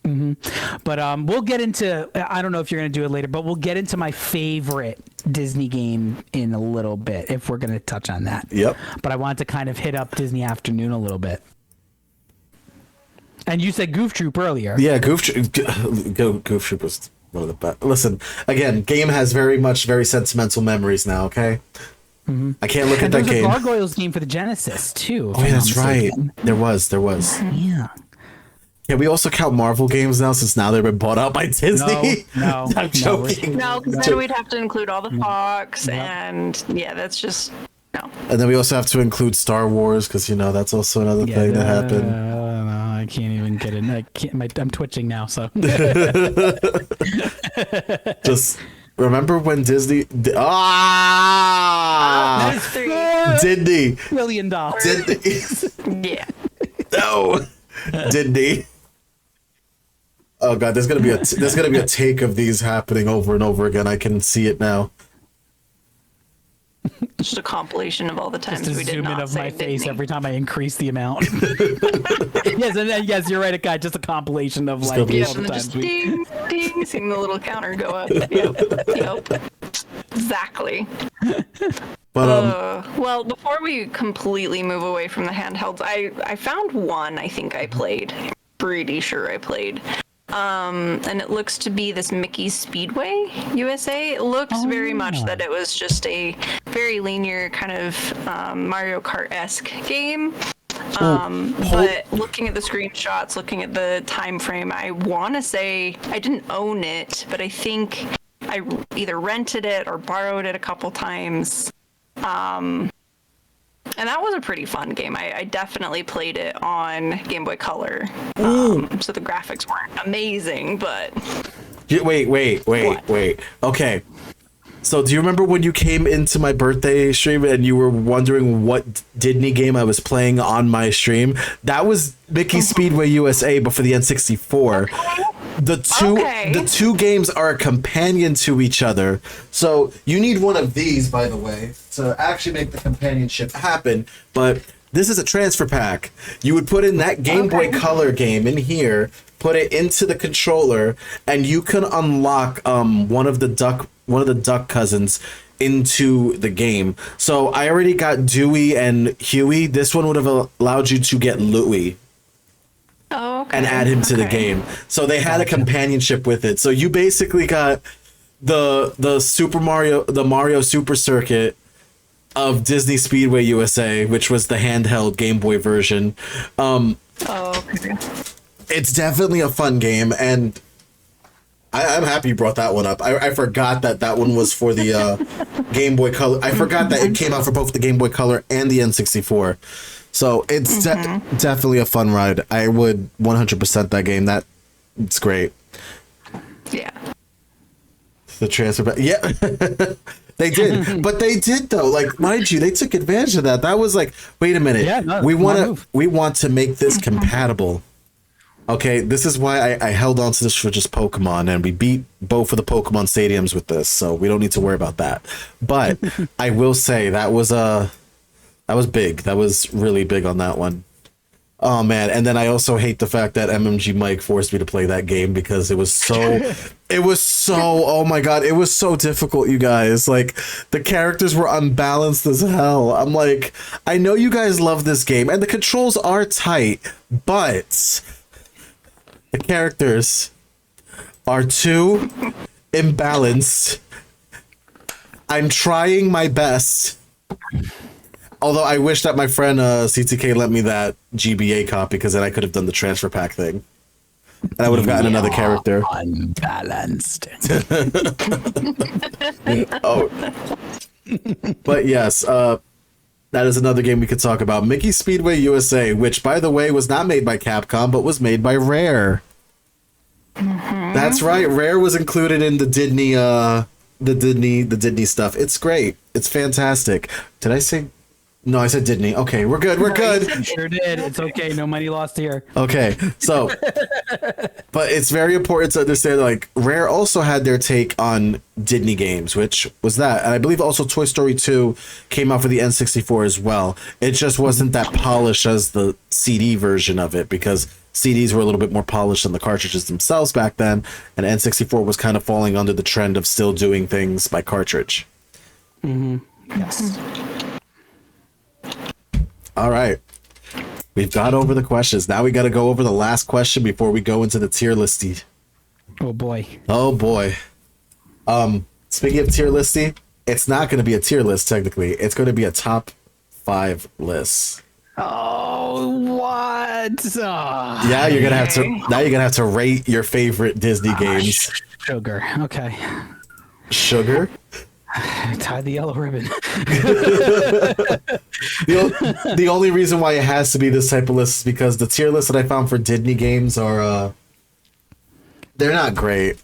But we'll get into, I don't know if you're going to do it later, but we'll get into my favorite Disney game in a little bit if we're going to touch on that. Yep. But I wanted to kind of hit up Disney Afternoon a little bit. And you said Goof Troop earlier. Yeah, Goof Troop was one of the best. Listen, again, game has very sentimental memories now, okay? I can't look at that game. There's a Gargoyles game for the Genesis, too. Oh, yeah, that's right. There was. Yeah. Yeah, we also count Marvel games now, since now they've been bought out by Disney. No, I'm joking. No, because then we'd have to include all the Fox, and yeah, that's just no. And then we also have to include Star Wars, because, you know, that's also another thing that happened. I can't even get it. I'm twitching now, so. Just remember when Disney... Disney! $4 million. Disney! Yeah. No! Disney! Oh god, there's gonna be a take of these happening over and over again. I can see it now. Just a compilation of all the times Just a we did zoom in not of say my face Didney. every time I increase the amount. Yes, and then, yes, you're right, guy. Just a compilation of like all compilation. Yep, the and then times just we. ding, ding, seeing the little counter go up. Yep. Exactly. But Well, before we completely move away from the handhelds, I found one I think I played. Pretty sure I played. And it looks to be this Mickey Speedway USA. It looks very much that it was just a very linear kind of Mario Kart-esque game. But looking at the screenshots, looking at the time frame, I want to say I didn't own it, but I think I either rented it or borrowed it a couple times. And that was a pretty fun game. I definitely played it on Game Boy Color. So the graphics weren't amazing, but... wait. Okay. So do you remember when you came into my birthday stream and you were wondering what Didney game I was playing on my stream? That was Mickey Speedway USA, but for the N64. The two games are a companion to each other. So you need one of these, by the way, to actually make the companionship happen. But this is a transfer pack. You would put in that Game Boy Color game in here, put it into the controller, and you can unlock one of the duck cousins into the game. So I already got Dewey and Huey. This one would have allowed you to get Louie. Oh, okay. And add him to the game. So they had a companionship with it. So you basically got the Mario Super Circuit of Disney Speedway USA, which was the handheld Game Boy version. Okay. It's definitely a fun game, and I'm happy you brought that one up. I forgot that one was for the Game Boy Color. I forgot that it came out for both the Game Boy Color and the N64. So it's definitely a fun ride. I would 100% that game. It's great. Yeah. The transfer back. Yeah. They did. But they did though. Like, mind you, they took advantage of that. That was like, wait a minute. Yeah, no, we want to make this compatible. Okay, this is why I held on to this for just Pokemon, and we beat both of the Pokemon stadiums with this, so we don't need to worry about that. But I will say that was big. That was really big on that one. Oh man, and then I also hate the fact that MMG Mike forced me to play that game because it was so oh my god, it was so difficult, you guys. Like, the characters were unbalanced as hell. I'm like, I know you guys love this game and the controls are tight, but the characters are too imbalanced. I'm trying my best. Although I wish that my friend CTK lent me that GBA copy, because then I could have done the transfer pack thing. And I would have gotten another character. Unbalanced. Oh. But yes, that is another game we could talk about. Mickey Speedway USA, which, by the way, was not made by Capcom, but was made by Rare. That's right. Rare was included in the Didney, the Didney stuff. It's great. It's fantastic. Did I say... No, I said Didney. Okay, we're good. We're good. Sure did. It's okay. No money lost here. Okay, so, but it's very important to understand, like, Rare also had their take on Didney games, which was that. And I believe also Toy Story 2 came out for the N64 as well. It just wasn't that polished as the CD version of it, because CDs were a little bit more polished than the cartridges themselves back then. And N64 was kind of falling under the trend of still doing things by cartridge. Yes. All right. We've got over the questions. Now we got to go over the last question before we go into the tier listy. Oh boy. Oh boy. Speaking of tier listy, it's not going to be a tier list technically. It's going to be a top 5 list. Oh, what? Oh, Yeah, you're going to have to now you're going to have to rate your favorite Disney games. Sugar. Okay. Sugar? Tie the yellow ribbon. The only reason why it has to be this type of list is because the tier list that I found for Didney games are they're not great.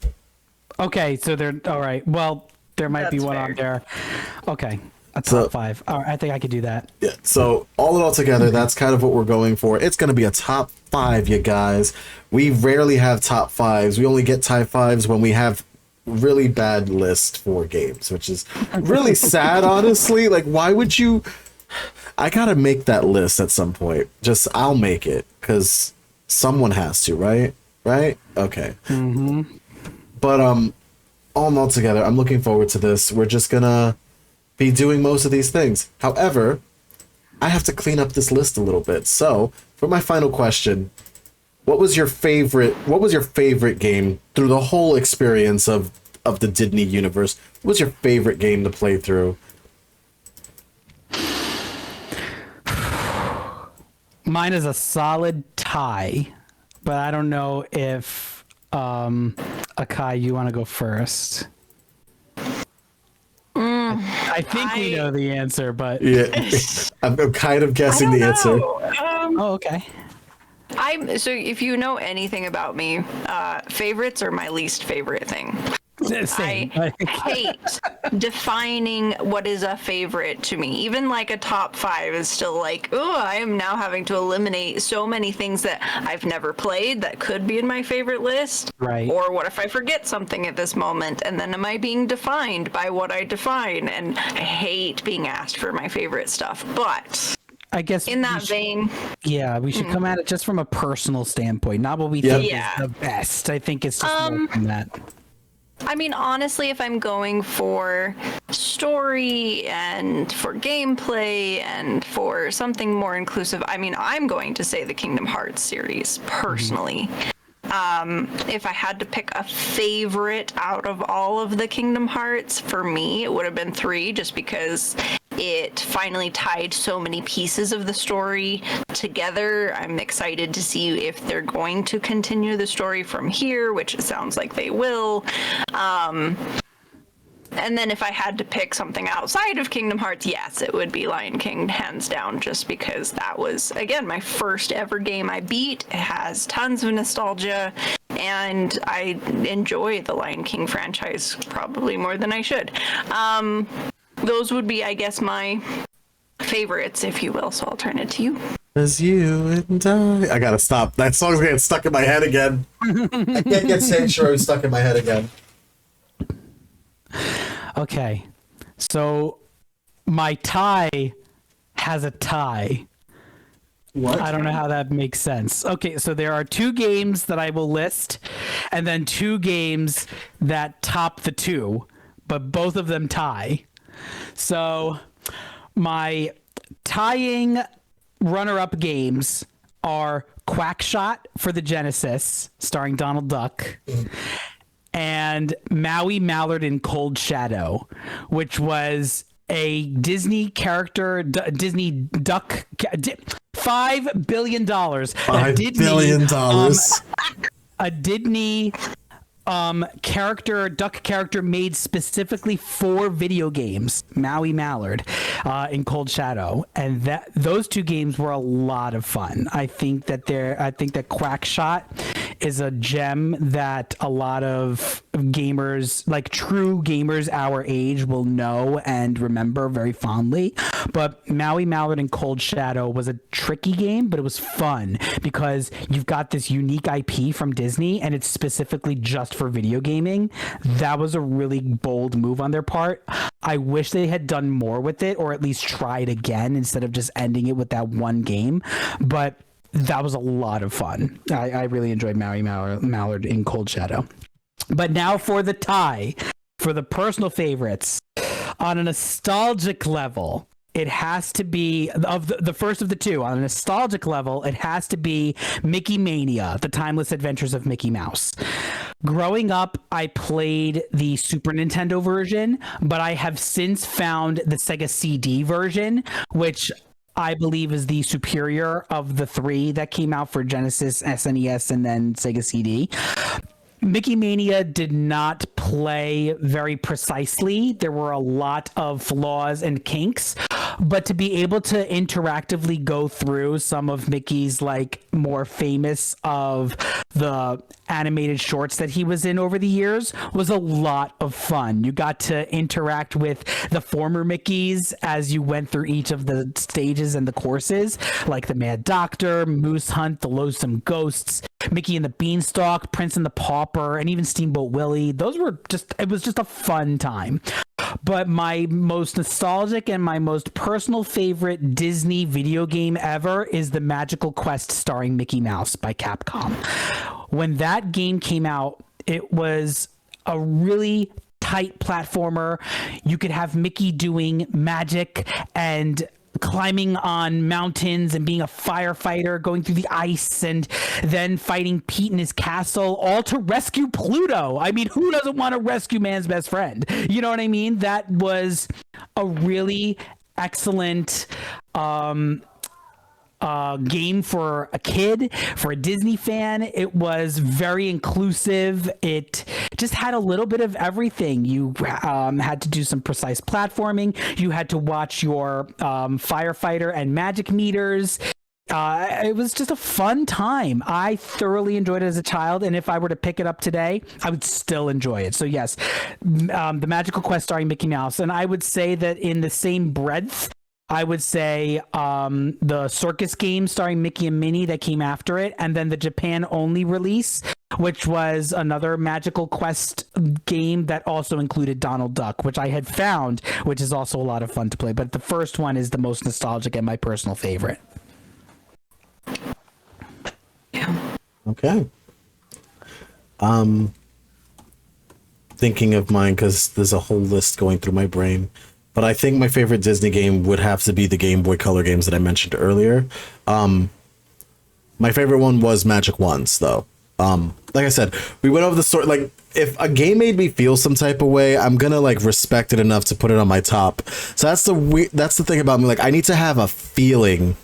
Okay, so they're all right. Well, there might be That's one fair. on there. Okay. A top five. All right, I think I could do that. Yeah, so all together, that's kind of what we're going for. It's going to be a top 5, you guys. We rarely have top 5s. We only get top 5s when we have really bad list for games, which is really sad, honestly. Like, why would you... I gotta make that list at some point. Just, I'll make it, because someone has to, right? Right? Okay. Mm-hmm. But, all together, I'm looking forward to this. We're just gonna be doing most of these things. However, I have to clean up this list a little bit. So, for my final question, what was your favorite game through the whole experience of the Didney universe? What was your favorite game to play through? Mine is a solid tie, but I don't know if Akai, you want to go first. I think we know the answer, but Yeah, I'm kind of guessing the answer. oh, okay. So if you know anything about me, favorites are my least favorite thing. Same. I hate defining what is a favorite to me. Even like a top 5 is still like, oh, I am now having to eliminate so many things that I've never played that could be in my favorite list. Right. Or what if I forget something at this moment, and then am I being defined by what I define? And I hate being asked for my favorite stuff. But I guess in that vein, yeah, we should come at it just from a personal standpoint, not what we Yep. think Yeah. is the best. I think it's just more than that. I mean, honestly, if I'm going for story and for gameplay and for something more inclusive, I mean, I'm going to say the Kingdom Hearts series, personally. If I had to pick a favorite out of all of the Kingdom Hearts, for me, it would have been 3, just because it finally tied so many pieces of the story together. I'm excited to see if they're going to continue the story from here, which it sounds like they will. And then if I had to pick something outside of Kingdom Hearts, yes, it would be Lion King, hands down, just because that was, again, my first ever game I beat. It has tons of nostalgia, and I enjoy the Lion King franchise probably more than I should. Those would be, I guess, my favorites, if you will, so I'll turn it to you. As you and I gotta stop. That song's getting stuck in my head again. I can't get Sanctuary stuck in my head again. Okay, so my tie has a tie. What? I don't know how that makes sense. Okay, so there are 2 games that I will list, and then 2 games that top the 2, but both of them tie. So my tying runner-up games are Quackshot for the Genesis, starring Donald Duck, and Maui Mallard in Cold Shadow, which was a Disney character, Disney duck, $5 billion. $5 billion. A Didney duck character made specifically for video games, Maui Mallard in Cold Shadow, and those 2 games were a lot of fun. I think that Quackshot is a gem that a lot of gamers, like true gamers our age, will know and remember very fondly. But Maui Mallard in Cold Shadow was a tricky game, but it was fun because you've got this unique IP from Disney, and it's specifically just for video gaming. That was a really bold move on their part. I wish they had done more with it, or at least tried again instead of just ending it with that one game. But that was a lot of fun. I really enjoyed Maui Mallard in Cold Shadow. But now for the tie, for the personal favorites. On a nostalgic level, it has to be, of the first of the 2, on a nostalgic level, it has to be Mickey Mania, The Timeless Adventures of Mickey Mouse. Growing up, I played the Super Nintendo version, but I have since found the Sega CD version, which I believe is the superior of the 3 that came out for Genesis, SNES, and then Sega CD. Mickey Mania did not play very precisely. There were a lot of flaws and kinks, but to be able to interactively go through some of Mickey's like more famous of the animated shorts that he was in over the years was a lot of fun. You got to interact with the former Mickeys as you went through each of the stages and the courses, like the Mad Doctor, Moose Hunt, the Loathsome Ghosts, Mickey and the Beanstalk, Prince and the Pauper, and even Steamboat Willie. It was just a fun time. But my most nostalgic and my most personal favorite Disney video game ever is the Magical Quest starring Mickey Mouse by Capcom. When that game came out, it was a really tight platformer. You could have Mickey doing magic and climbing on mountains and being a firefighter, going through the ice, and then fighting Pete in his castle, all to rescue Pluto. I mean, who doesn't want to rescue man's best friend? You know what I mean? That was a really excellent game for a kid, for a Disney fan. It was very inclusive. It just had a little bit of everything. You had to do some precise platforming. You had to watch your firefighter and magic meters. It was just a fun time. I thoroughly enjoyed it as a child, and if I were to pick it up today, I would still enjoy it. So yes, the Magical Quest starring Mickey Mouse. And I would say that in the same breadth, I would say the Circus game starring Mickey and Minnie that came after it, and then the Japan only release, which was another Magical Quest game that also included Donald Duck, which I had found, which is also a lot of fun to play. But the first one is the most nostalgic and my personal favorite. Okay. Thinking of mine because there's a whole list going through my brain. But I think my favorite Disney game would have to be the Game Boy Color games that I mentioned earlier. My favorite one was Magic Wands, though. Like I said, we went over the story. Like, if a game made me feel some type of way, I'm gonna like respect it enough to put it on my top. So that's the thing about me. Like, I need to have a feeling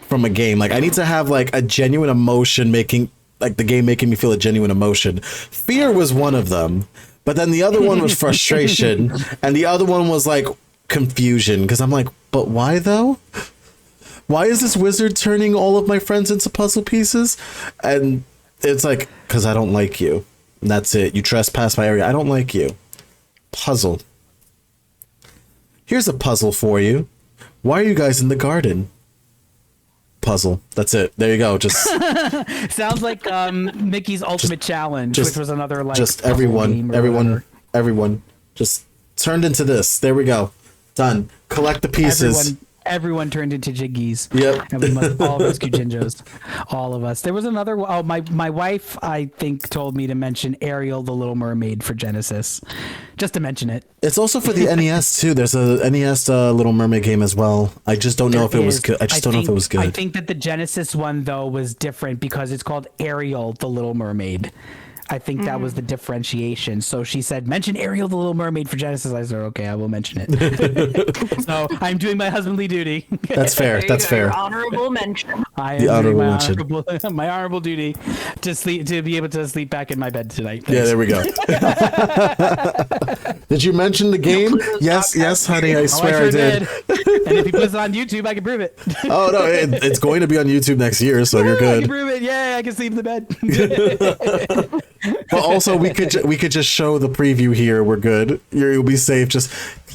from a game. Like, I need to have like a genuine emotion making the game making me feel a genuine emotion. Fear was one of them. But then the other one was frustration, and the other one was like confusion, because I'm like, but why though? Why is this wizard turning all of my friends into puzzle pieces? And it's like, because I don't like you. And that's it. You trespass my area. I don't like you. Puzzle. Here's a puzzle for you. Why are you guys in the garden? Puzzle. That's it. There you go. Just sounds like Mickey's Ultimate Challenge, which was another like just everyone just turned into this. There we go. Done. Collect the pieces. Everyone turned into Jiggies. Yep. And we must all rescue Jinjos. All of us. There was another. Oh, my wife, I think, told me to mention Ariel, the Little Mermaid for Genesis. Just to mention it. It's also for the NES too. There's a NES Little Mermaid game as well. I just don't know if it was good. I don't know if it was good. I think that the Genesis one though was different because it's called Ariel, the Little Mermaid. I think that was the differentiation. So she said, mention Ariel, the Little Mermaid for Genesis. I said, okay, I will mention it. So I'm doing my husbandly duty. That's fair. That's fair. Your honorable mention. I am doing my honorable duty to be able to sleep back in my bed tonight. Thanks. Yeah, there we go. Did you mention the game? Yes, honey. I swear I did. And if he puts it on YouTube, I can prove it. Oh no, it's going to be on YouTube next year, so you're good. I can prove it. Yeah, I can sleep in the bed. But also, we could just show the preview here. We're good. You'll be safe. Just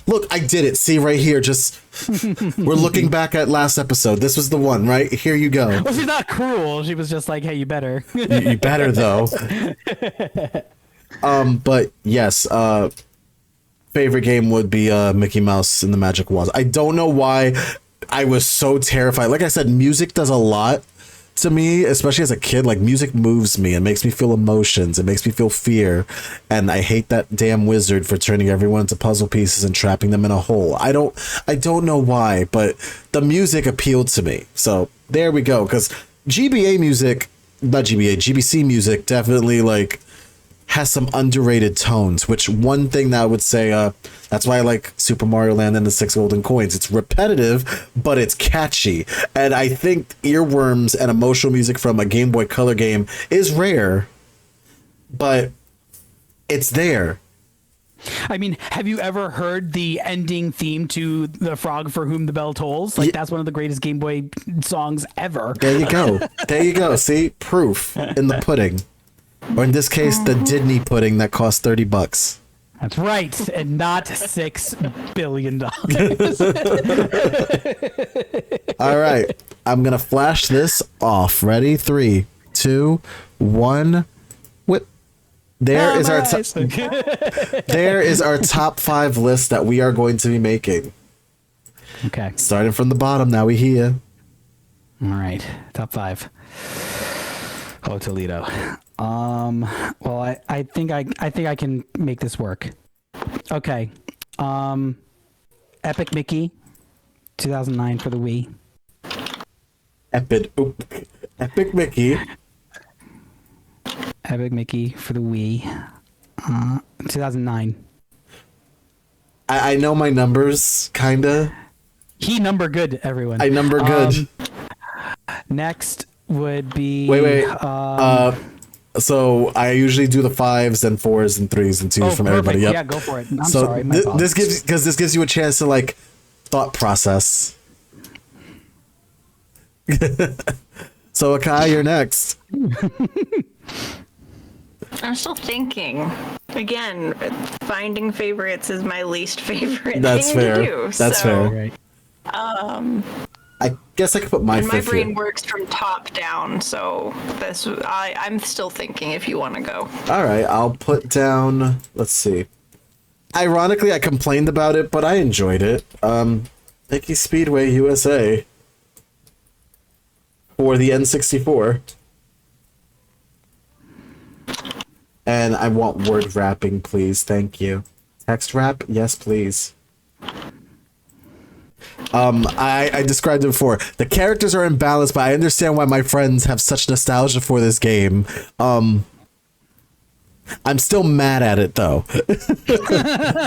look, I did it. See right here. Just we're looking back at last episode. This was the one, right? Here you go. Well, she's not cruel. She was just like, hey, you better. You better though. But yes, favorite game would be Mickey Mouse and the Magic Wands. I don't know why I was so terrified. Like I said, music does a lot to me, especially as a kid. Like, music moves me and makes me feel emotions. It makes me feel fear. And I hate that damn wizard for turning everyone into puzzle pieces and trapping them in a hole. I don't know why, but the music appealed to me. So there we go. Because GBC music definitely like has some underrated tones, which one thing that I would say, that's why I like Super Mario Land and the Six Golden Coins. It's repetitive, but it's catchy. And I think earworms and emotional music from a Game Boy Color game is rare, but it's there. I mean, have you ever heard the ending theme to The Frog for Whom the Bell Tolls? Like, that's one of the greatest Game Boy songs ever. There you go. There you go. See? Proof in the pudding. Or in this case, the Didney pudding that cost $30. That's right, and not $6 billion. All right. I'm going to flash this off. Ready? 3, 2, 1. Whip. There is our top 5 list that we are going to be making. Okay. Starting from the bottom, now we here. All right. Top 5. Oh, Toledo. Well, I think I can make this work. Okay. Epic Mickey, 2009 for the Wii. Epic Mickey. Epic Mickey for the Wii. 2009. I know my numbers, kinda. He number good, everyone. I number good. Next would be... Wait. So I usually do the 5s and 4s and 3s and 2s from everybody. Yep. Yeah, go for it. I'm so sorry. This gives you a chance to like thought process. So Akai, you're next. I'm still thinking. Again, finding favorites is my least favorite That's thing fair. to do. That's fair. Right. I guess I could put my And my fifth brain here. works from top down, so I'm still thinking if you want to go. All right, I'll put down. Let's see. Ironically, I complained about it, but I enjoyed it. Mickey Speedway USA for the N64. And I want word wrapping, please. Thank you. Text wrap? Yes, please. I described it before. The characters are imbalanced, but I understand why my friends have such nostalgia for this game. I'm still mad at it, though.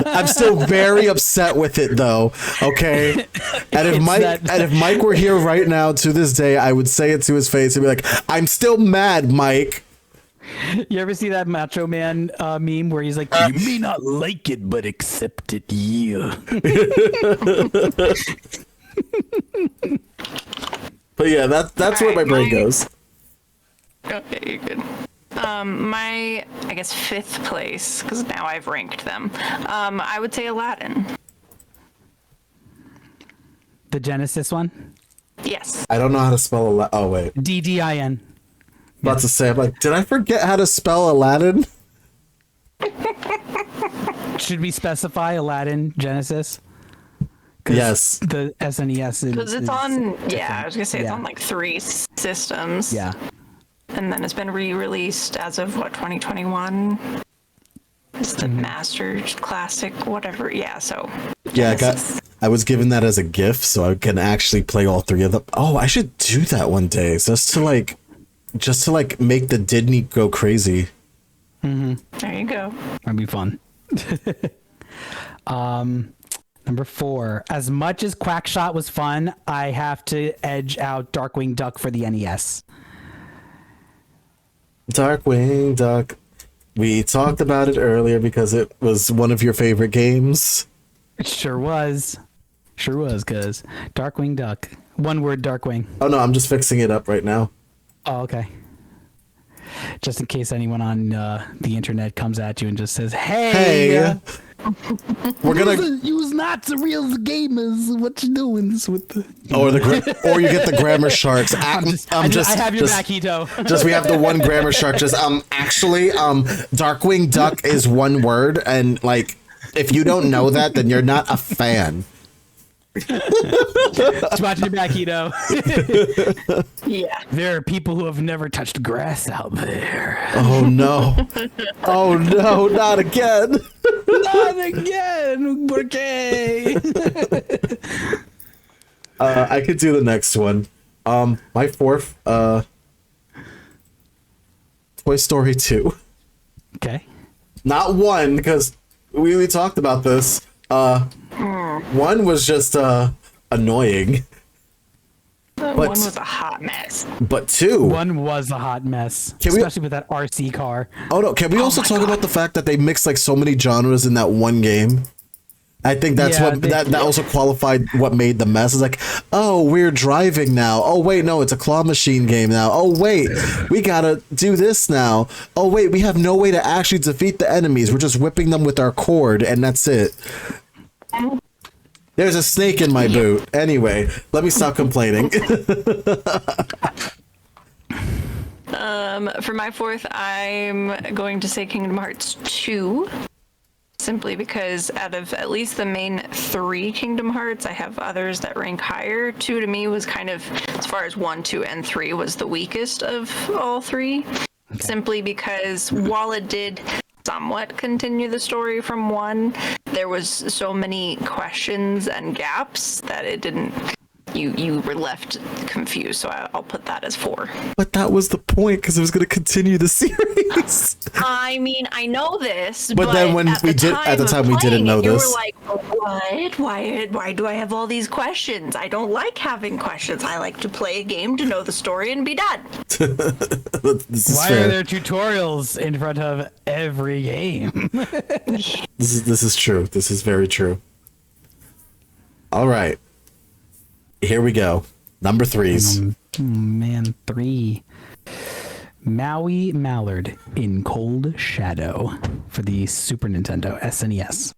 I'm still very upset with it, though. Okay, and if Mike were here right now to this day, I would say it to his face and be like, "I'm still mad, Mike." You ever see that Macho Man meme where he's like, "You may not like it, but accept it, yeah." But yeah, that's where my brain goes. Okay, you're good. My, I guess, 5th place, because now I've ranked them. I would say Aladdin. The Genesis one? Yes. I don't know how to spell Aladdin. Oh wait, DDIN. about to say, I'm like, did I forget how to spell Aladdin? Should we specify Aladdin Genesis? 'Cause Yes. The SNES is... Because it's on, I was going to say it's Yeah. on like 3 systems. Yeah. And then it's been re-released as of, 2021? It's the Master Classic, whatever. Yeah, so. Yeah, Genesis. I was given that as a gift, so I can actually play all 3 of them. Oh, I should do that one day, just to make the Didney go crazy. There you go. That'd be fun. Number 4. As much as Quackshot was fun, I have to edge out Darkwing Duck for the NES. Darkwing Duck. We talked about it earlier because it was one of your favorite games. It sure was. Sure was, cuz Darkwing Duck. One word, Darkwing. Oh no, I'm just fixing it up right now. Oh, okay. Just in case anyone on the internet comes at you and just says, "Hey, We're gonna you was not the real gamers. What you doing this with the?" or you get the grammar sharks. I have your back, Hito. Just we have the one grammar shark. Just actually Darkwing Duck is one word, and like if you don't know that, then you're not a fan. Just watching your back, Hito. Yeah. There are people who have never touched grass out there. Oh no! Oh no! Not again! Not again, porque? I could do the next one. My 4th, Toy Story 2. Okay. Not 1, because we talked about this. 1 was just annoying. One was a hot mess. But 2. One was a hot mess, especially with that RC car. Oh no! Can we also talk about the fact that they mixed like so many genres in that one game? I think that's that also qualified what made the mess. It's like, oh, we're driving now. Oh wait, no, it's a claw machine game now. Oh wait, we gotta do this now. Oh wait, we have no way to actually defeat the enemies. We're just whipping them with our cord, and that's it. There's a snake in my boot. Anyway, let me stop complaining. For my 4th, I'm going to say Kingdom Hearts 2. Simply because out of at least the main 3 Kingdom Hearts, I have others that rank higher. 2 to me was kind of, as far as 1, 2, and 3, was the weakest of all 3. Okay. Simply because while it did somewhat continue the story from 1, there was so many questions and gaps that it didn't. You were left confused, so I'll put that as 4. But that was the point, because it was going to continue the series. I mean, I know this, but then when we did at the time, we didn't know this. You were like, "What? Why do I have all these questions? I don't like having questions. I like to play a game to know the story and be done." Why are there tutorials in front of every game? This is true. This is very true. All right. Here we go. Number 3s. Man, 3. Maui Mallard in Cold Shadow for the Super Nintendo SNES.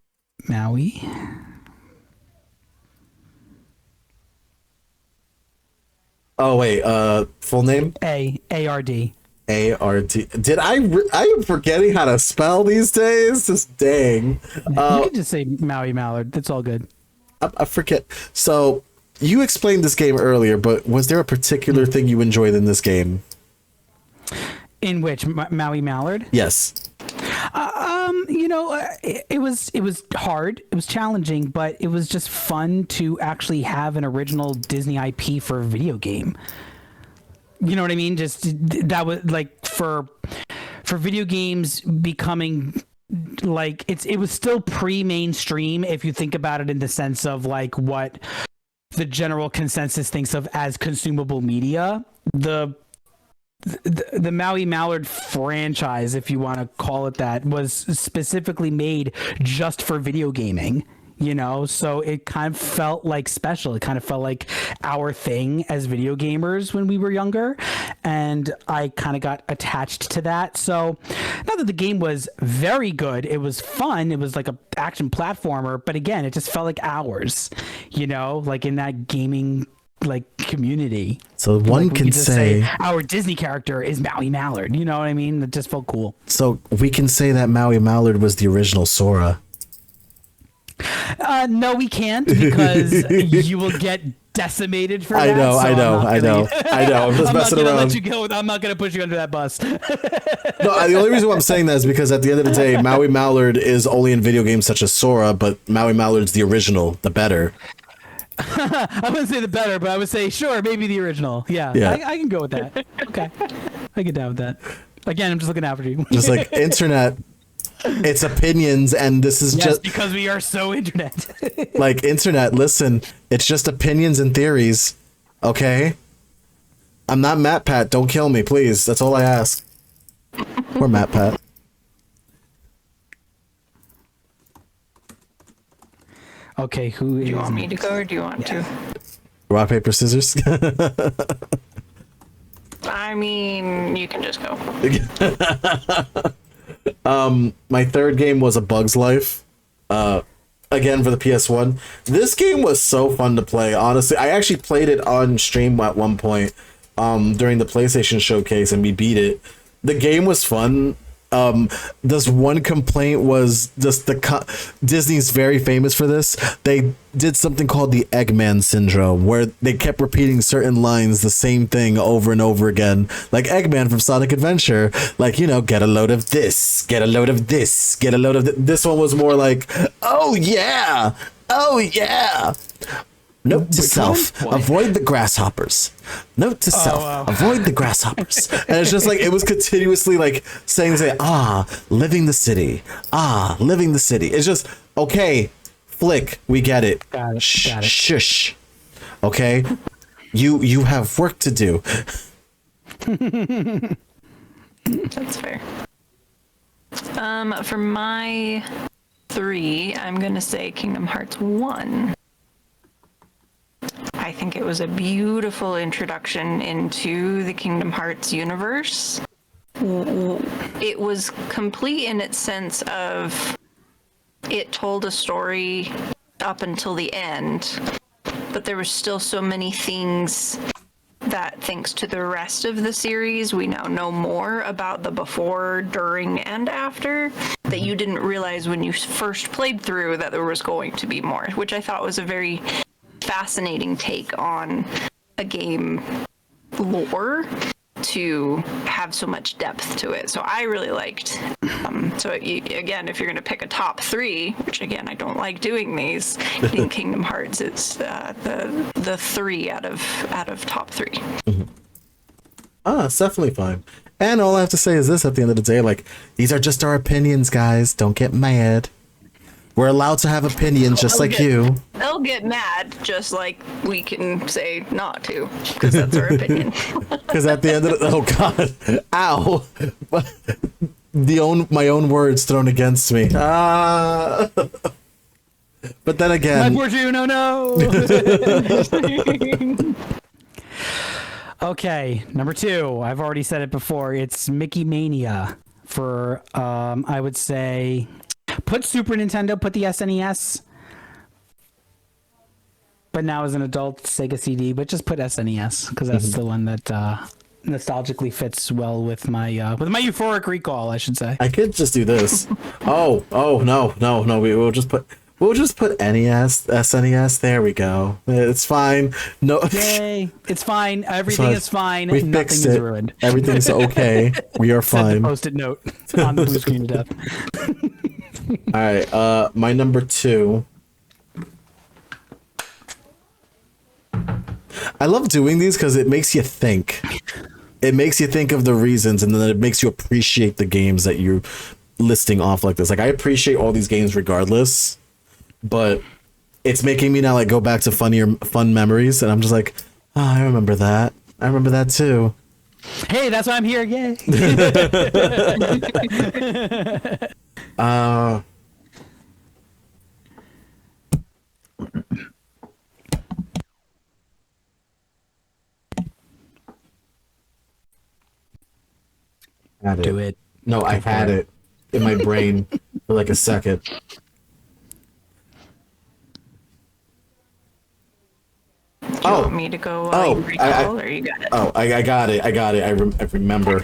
Maui. Oh wait, full name? A-R-D. A-R-D. Did I am forgetting how to spell these days? Just dang. You can just say Maui Mallard. That's all good. I forget. So you explained this game earlier, but was there a particular thing you enjoyed in this game? In which Maui Mallard? Yes. It was hard. It was challenging, but it was just fun to actually have an original Disney IP for a video game. You know what I mean? Just that was like for video games becoming like it was still pre-mainstream if you think about it in the sense of like what the general consensus thinks of as consumable media. The Maui Mallard franchise, if you want to call it that, was specifically made just for video gaming, so it kind of felt like special. It kind of felt like our thing as video gamers when we were younger, and I kind of got attached to that. So not that the game was very good, it was fun, it was like a action platformer, but again, it just felt like ours, like in that gaming community. So one can say our Disney character is Maui Mallard. You know what I mean? It just felt cool. So we can say that Maui Mallard was the original Sora. No, we can't, because you will get decimated for that. I know. I'm just messing around. Let you go. I'm not going to push you under that bus. No, the only reason why I'm saying that is because at the end of the day, Maui Mallard is only in video games such as Sora, but Maui Mallard's the original, the better. I wouldn't say the better, but I would say, sure, maybe the original. Yeah. I can go with that. Okay. I get down with that. Again, I'm just looking after you. Just like internet, it's opinions, and this is just because we are so internet. Like internet, listen, it's just opinions and theories. Okay? I'm not Matt Pat. Don't kill me, please. That's all I ask. Or Matt Pat. Okay, who is... Do you want me to go, or do you want to? Rock, paper, scissors? I mean, you can just go. My third game was A Bug's Life. Again, for the PS1. This game was so fun to play, honestly. I actually played it on stream at one point during the PlayStation Showcase, and we beat it. The game was fun. This one complaint was just Disney's very famous for this. They did something called the Eggman syndrome, where they kept repeating certain lines, the same thing over and over again, like Eggman from Sonic Adventure, like, get a load of this, get a load of this, get a load of this one was more like, oh yeah, note to self, avoid the grasshoppers. Note to self, avoid the grasshoppers. And it's just like, it was continuously like saying, living the city. Living the city. It's just, okay, Flick, we get it. Got it. Shush. Okay? You have work to do. That's fair. For my 3, I'm gonna say Kingdom Hearts 1. I think it was a beautiful introduction into the Kingdom Hearts universe. It was complete in its sense of it told a story up until the end, but there were still so many things that, thanks to the rest of the series, we now know more about the before, during, and after that you didn't realize when you first played through that there was going to be more, which I thought was a very fascinating take on a game lore to have so much depth to it. So I really liked. Again, if you're going to pick a top 3, which again I don't like doing these, I think Kingdom Hearts is the 3 out of top 3. Mm-hmm. It's definitely fine. And all I have to say is this: at the end of the day, like, these are just our opinions, guys. Don't get mad. We're allowed to have opinions, just like you. They'll get mad, just like we can say not to, because that's our opinion. Because at the end of the, oh god, ow, my own words thrown against me. But then again, My poor Juno, no. Okay, number 2. I've already said it before. It's Mickey Mania for I would say. Put Super Nintendo, put the SNES. But now as an adult, Sega CD, but just put SNES because that's the one that nostalgically fits well with my euphoric recall, I should say. I could just do this. Oh no. We'll just put NES, SNES. There we go. It's fine. No. Yay! It's fine. Everything is fine. We Nothing fixed is it. ruined. Everything's okay. We are Send a fine. post-it note on the blue screen of death. All right. My number 2. I love doing these because it makes you think. It makes you think of the reasons, and then it makes you appreciate the games that you're listing off like this. Like, I appreciate all these games regardless, but it's making me now like go back to fun memories, and I'm just like, oh, I remember that. I remember that too. Hey, that's why I'm here. Yay! Do it. No, I had it in my brain for like a second. Do you want me to go recall, or you got it? Oh, I got it. I remember.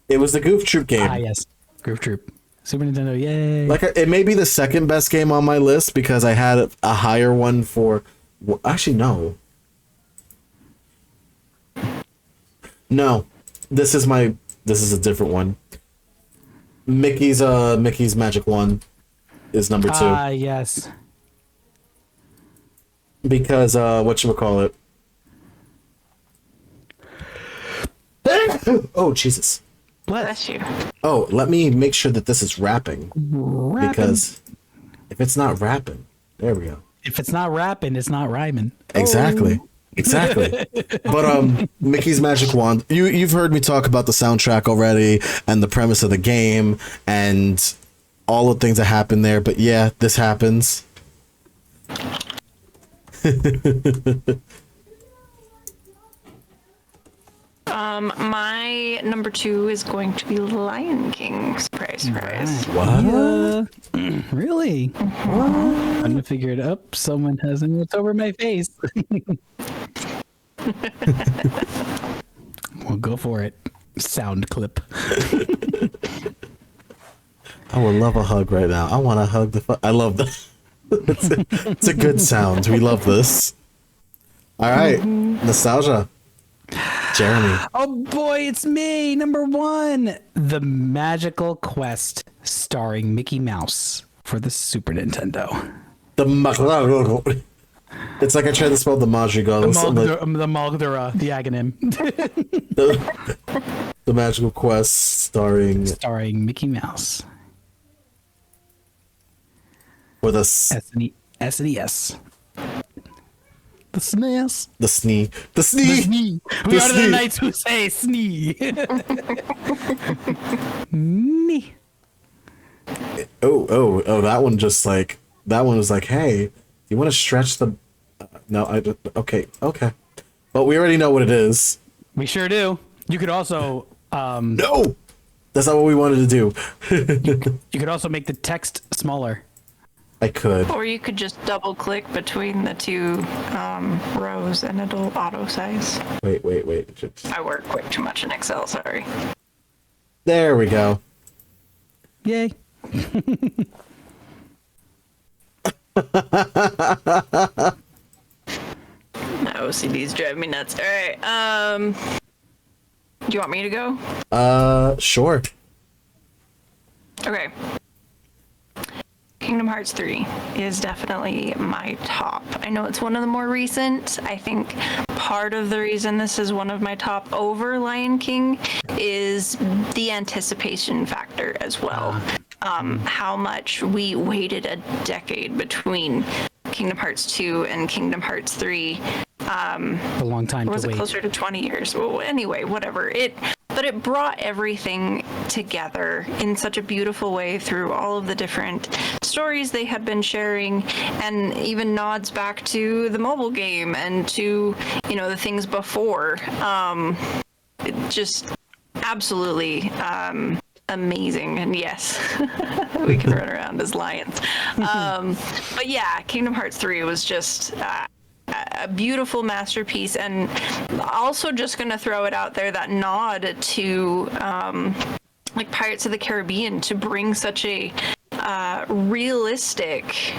It was the Goof Troop game. Ah, yes. Goof Troop. Super Nintendo, yay. Like, it may be the second best game on my list because I had a higher one for... Well, actually, no. No. This is a different one. Mickey's Magic Wand is number 2. Ah, yes. Because, whatchamacallit? Oh, Jesus. Bless you. Oh, let me make sure that this is rapping. Because if it's not rapping, there we go. If it's not rapping, it's not rhyming. Exactly. Exactly. But Mickey's Magic Wand, you've heard me talk about the soundtrack already and the premise of the game and all the things that happen there, but yeah, this happens. My number 2 is going to be Lion King. Surprise, surprise. What? Really? I'm gonna figure it up. Someone has a note over my face. Well, go for it. Sound clip. I would love a hug right now. I want to hug I love that. It's a good sound. We love this. All right. Nostalgia. Jeremy. Oh boy, it's me, number 1. The Magical Quest, starring Mickey Mouse for the Super Nintendo. It's like I tried to spell the Madrigal. The Magdara, the Aghanim. The Magical Quest, starring Mickey Mouse. With a SNES. The SNES. The snee. The The snee. snee. We are the knights who say snee. Snee. Oh, that one just like, that one was like, hey, you want to stretch the, no, okay. But we already know what it is. We sure do. You could also, No! That's not what we wanted to do. you could also make the text smaller. I could. Or you could just double click between the two rows and it'll auto size. Wait. I work way too much in Excel, sorry. There we go. Yay. OCD's drive me nuts. All right. Do you want me to go? Sure. Okay. Kingdom Hearts 3 is definitely my top. I know it's one of the more recent. I think part of the reason this is one of my top over Lion King is the anticipation factor as well. How much we waited a decade between Kingdom Hearts 2 and Kingdom Hearts 3. A long time Was to it wait. closer to 20 years? Well, anyway, whatever. But it brought everything together in such a beautiful way through all of the different stories they had been sharing, and even nods back to the mobile game and to, the things before. Just absolutely amazing. And yes, we can run around as lions. But yeah, Kingdom Hearts 3 was just a beautiful masterpiece, and also just going to throw it out there, that nod to like Pirates of the Caribbean, to bring such a realistic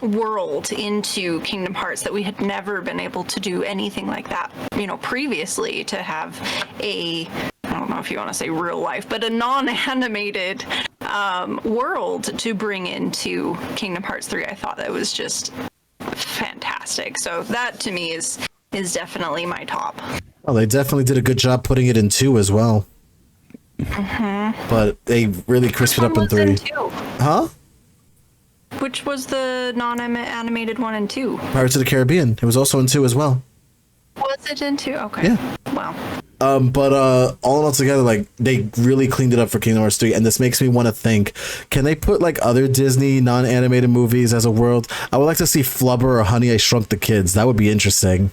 world into Kingdom Hearts that we had never been able to do anything like that, previously, to have I don't know if you want to say real life, but a non-animated world to bring into Kingdom Hearts 3. I thought that was just fantastic. So that to me is definitely my top. Oh, they definitely did a good job putting it in 2 as well. But they really crisped it up in 3. Huh? Which was the non-animated one in 2? Pirates of the Caribbean. It was also in 2 as well. Was it in 2? Okay. Yeah. Wow. But all in all together, like, they really cleaned it up for Kingdom Hearts 3, and this makes me want to think, can they put like other Disney non-animated movies as a world? I would like to see Flubber or Honey, I Shrunk the Kids. That would be interesting.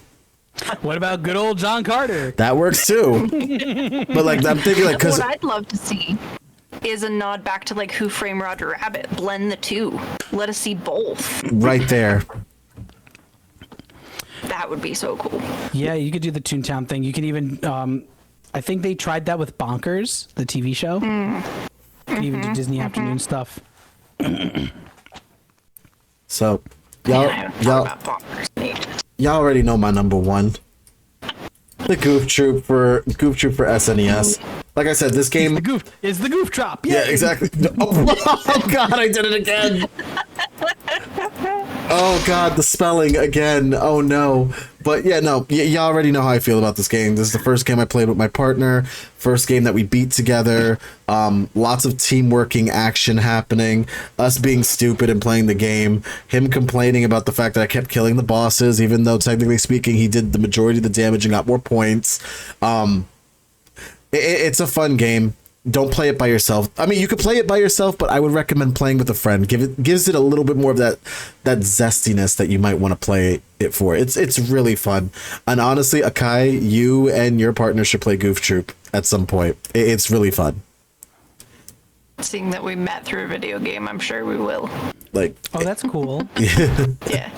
What about good old John Carter? That works too. But like, I'm thinking like, because What I'd love to see is a nod back to like Who Framed Roger Rabbit. Blend the two. Let us see both. right there. That would be so cool. Yeah, you could do the Toontown thing. You can even, I think they tried that with Bonkers, the TV show. You could even do Disney Afternoon stuff. So, I haven't thought about bonkers. y'all already know my number one. The Goof Troop for SNES. Like I said, this game. It's the Goof Drop. Yeah, exactly. Oh God, I did it again. Oh God, the spelling again. Oh no. But yeah, no, y'all already know how I feel about this game. This is the first game I played with my partner. First game that we beat together. Lots of teamworking action happening. Us being stupid and playing the game. Him complaining about the fact that I kept killing the bosses, even though technically speaking, he did the majority of the damage and got more points. It's a fun game. Don't play it by yourself. I mean, you could play it by yourself, but I would recommend playing with a friend. Gives it a little bit more of that zestiness that you might want to play it for. It's really fun. And honestly, Akai, you and your partner should play Goof Troop at some point. It's really fun. Seeing that we met through a video game, I'm sure we will. Like, Oh, that's cool. Yeah.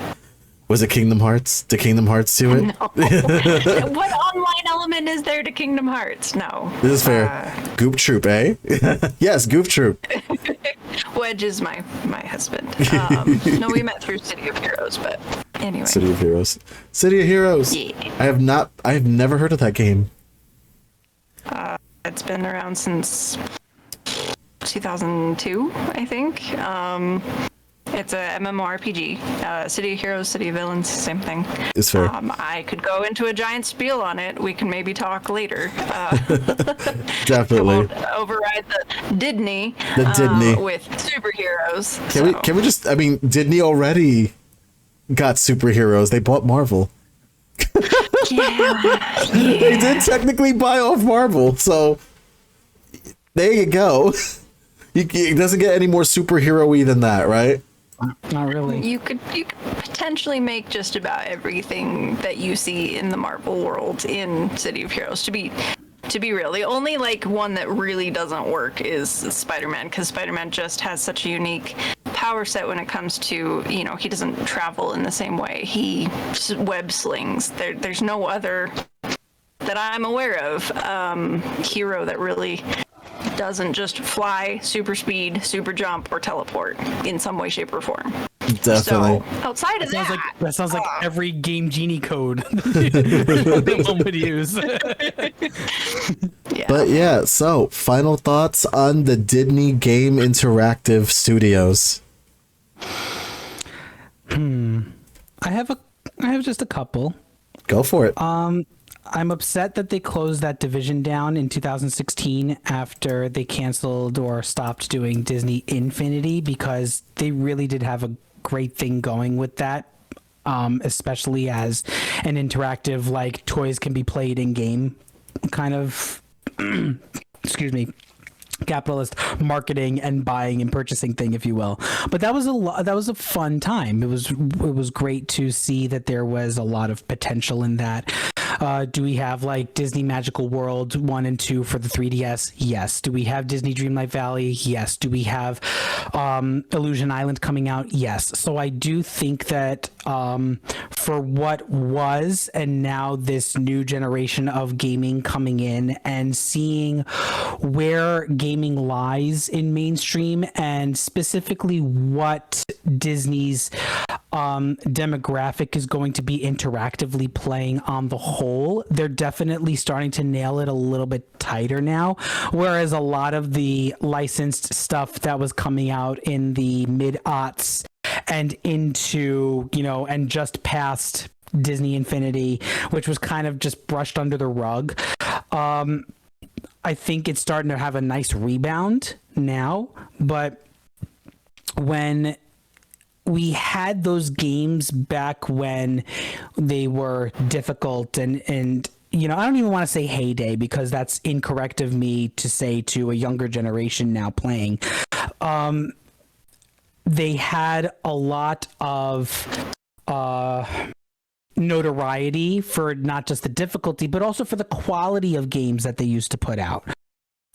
was it Kingdom Hearts? Did Kingdom Hearts do it? No. What online element is there to Kingdom Hearts? No. This is fair. Goof Troop, eh? Yes, Goof Troop. Wedge is my husband. No, we met through City of Heroes, but anyway. City of Heroes. City of Heroes. Yeah. I have never heard of that game. It's been around since 2002, I think. It's a MMORPG. City of Heroes, City of Villains, same thing. It's fair. I could go into a giant spiel on it. We can maybe talk later. Definitely. Won't override the Didney. The Didney. With superheroes. Can we just, I mean, Didney already. got superheroes. They bought Marvel. Yeah. They did technically buy off Marvel, so there you go. It doesn't get any more superhero-y than that, right? Not really. You could potentially make just about everything that you see in the Marvel world in City of Heroes. To be real, the only like one that really doesn't work is Spider-Man, because Spider-Man just has such a unique power set when it comes to, you know, he doesn't travel in the same way. He web slings. There's no other that I'm aware of hero that really doesn't just fly, super speed, super jump, or teleport in some way, shape, or form. Definitely. So outside of That sounds like every Game Genie code that one would use. Yeah. But yeah, so final thoughts on the Didney Game Interactive Studios. I have just a couple. Go for it. I'm upset that they closed that division down in 2016 after they canceled or stopped doing Disney Infinity, because they really did have a great thing going with that, especially as an interactive, like, toys can be played in game kind of excuse me, capitalist marketing and buying and purchasing thing, if you will. But that was a fun time. It was great to see that there was a lot of potential in that. Do we have like Disney Magical World 1 and 2 for the 3DS? Yes. Do we have Disney Dreamlight Valley? Yes. Do we have Illusion Island coming out? Yes. So I do think that for what was, and now this new generation of gaming coming in and seeing where gaming lies in mainstream, and specifically what Disney's demographic is going to be interactively playing on the whole, they're definitely starting to nail it a little bit tighter now, whereas a lot of the licensed stuff that was coming out in the mid-aughts and into, you know, and just past Disney Infinity, which was kind of just brushed under the rug, I think it's starting to have a nice rebound now. But when we had those games back when they were difficult and you know, I don't even want to say heyday, because that's incorrect of me to say to a younger generation now playing. They had a lot of notoriety for not just the difficulty, but also for the quality of games that they used to put out.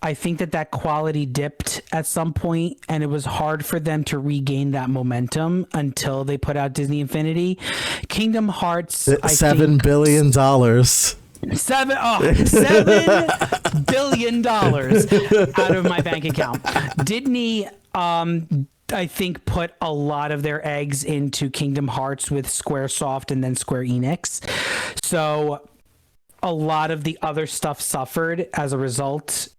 I think that quality dipped at some point, and it was hard for them to regain that momentum until they put out Disney Infinity. Kingdom Hearts, $7 billion. $7 billion out of my bank account. Disney, I think, put a lot of their eggs into Kingdom Hearts with Squaresoft and then Square Enix. So a lot of the other stuff suffered as a result.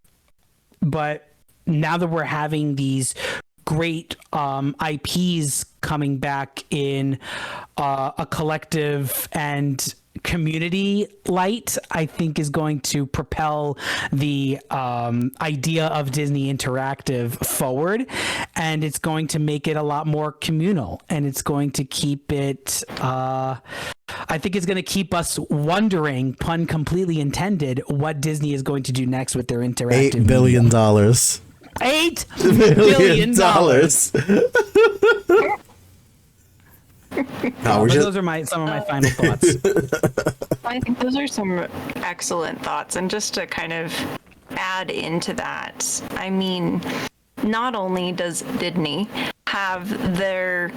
But now that we're having these great IPs coming back in a collective and community light, I think is going to propel the idea of Disney Interactive forward, and it's going to make it a lot more communal, and it's going to keep it I think it's going to keep us wondering, pun completely intended, what Disney is going to do next with their interactive $8 billion. $8 billion. No, Those are some of my final thoughts. I think those are some excellent thoughts. And just to kind of add into that, I mean, not only does Didney have their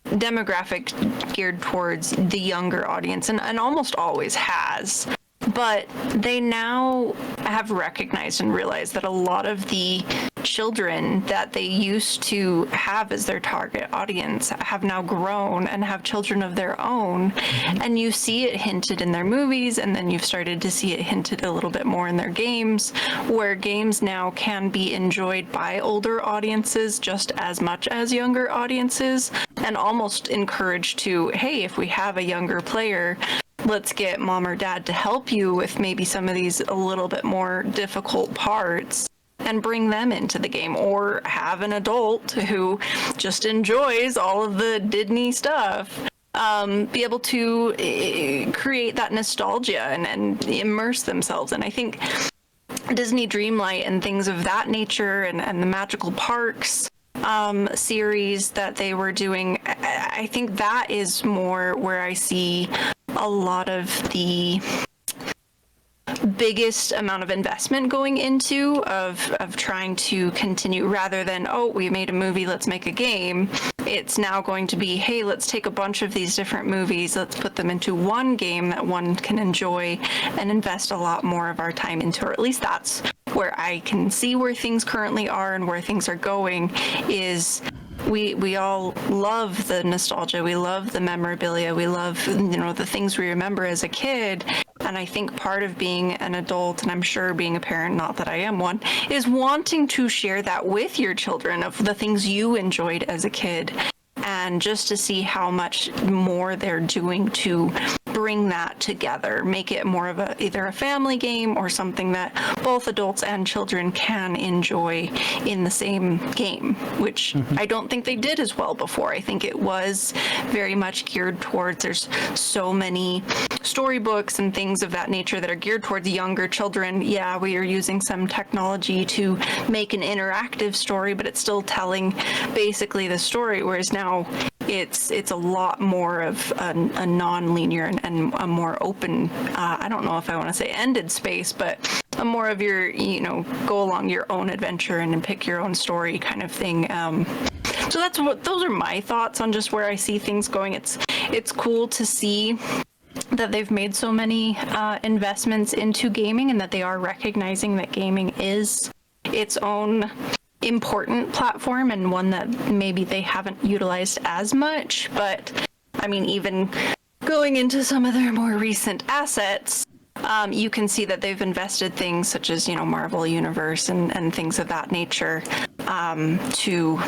demographic geared towards the younger audience, and almost always has, but they now have recognized and realized that a lot of the children that they used to have as their target audience have now grown and have children of their own. And you see it hinted in their movies, and then you've started to see it hinted a little bit more in their games, where games now can be enjoyed by older audiences just as much as younger audiences, and almost encouraged to, hey, if we have a younger player, let's get mom or dad to help you with maybe some of these a little bit more difficult parts and bring them into the game, or have an adult who just enjoys all of the Disney stuff be able to create that nostalgia and immerse themselves. And I think Disney Dreamlight and things of that nature and the magical parks series that they were doing, I think that is more where I see a lot of the biggest amount of investment going into of trying to continue, rather than, oh, we made a movie, let's make a game. It's now going to be, hey, let's take a bunch of these different movies, let's put them into one game that one can enjoy and invest a lot more of our time into, or at least that's where I can see where things currently are and where things are going. Is we all love the nostalgia, we love the memorabilia, we love, the things we remember as a kid. And I think part of being an adult, and I'm sure being a parent, not that I am one, is wanting to share that with your children of the things you enjoyed as a kid. And just to see how much more they're doing to bring that together, make it more of either a family game or something that both adults and children can enjoy in the same game, which I don't think they did as well before. I think it was very much geared towards, there's so many storybooks and things of that nature that are geared towards younger children. Yeah, we are using some technology to make an interactive story, but it's still telling basically the story, whereas now it's a lot more of a non-linear and a more open, I don't know if I want to say ended space, but a more of your, go along your own adventure and pick your own story kind of thing. So those are my thoughts on just where I see things going. It's cool to see that they've made so many investments into gaming, and that they are recognizing that gaming is its own important platform, and one that maybe they haven't utilized as much. But I mean, even going into some of their more recent assets, you can see that they've invested things such as, Marvel Universe and things of that nature to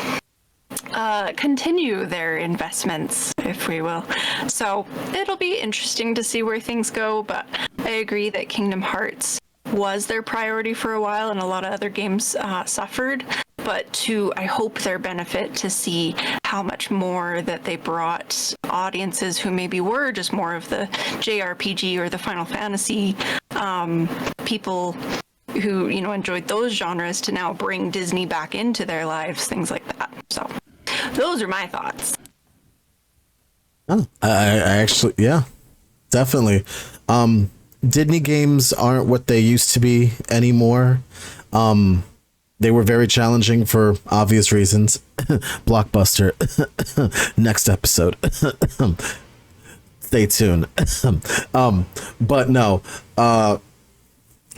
continue their investments, if we will. So it'll be interesting to see where things go, but I agree that Kingdom Hearts was their priority for a while, and a lot of other games suffered. But I hope their benefit to see how much more that they brought audiences who maybe were just more of the JRPG or the Final Fantasy people who, enjoyed those genres, to now bring Disney back into their lives, things like that. So those are my thoughts. Oh, I actually, yeah, definitely. Didney games aren't what they used to be anymore. They were very challenging for obvious reasons. Blockbuster. Next episode. Stay tuned. But no, all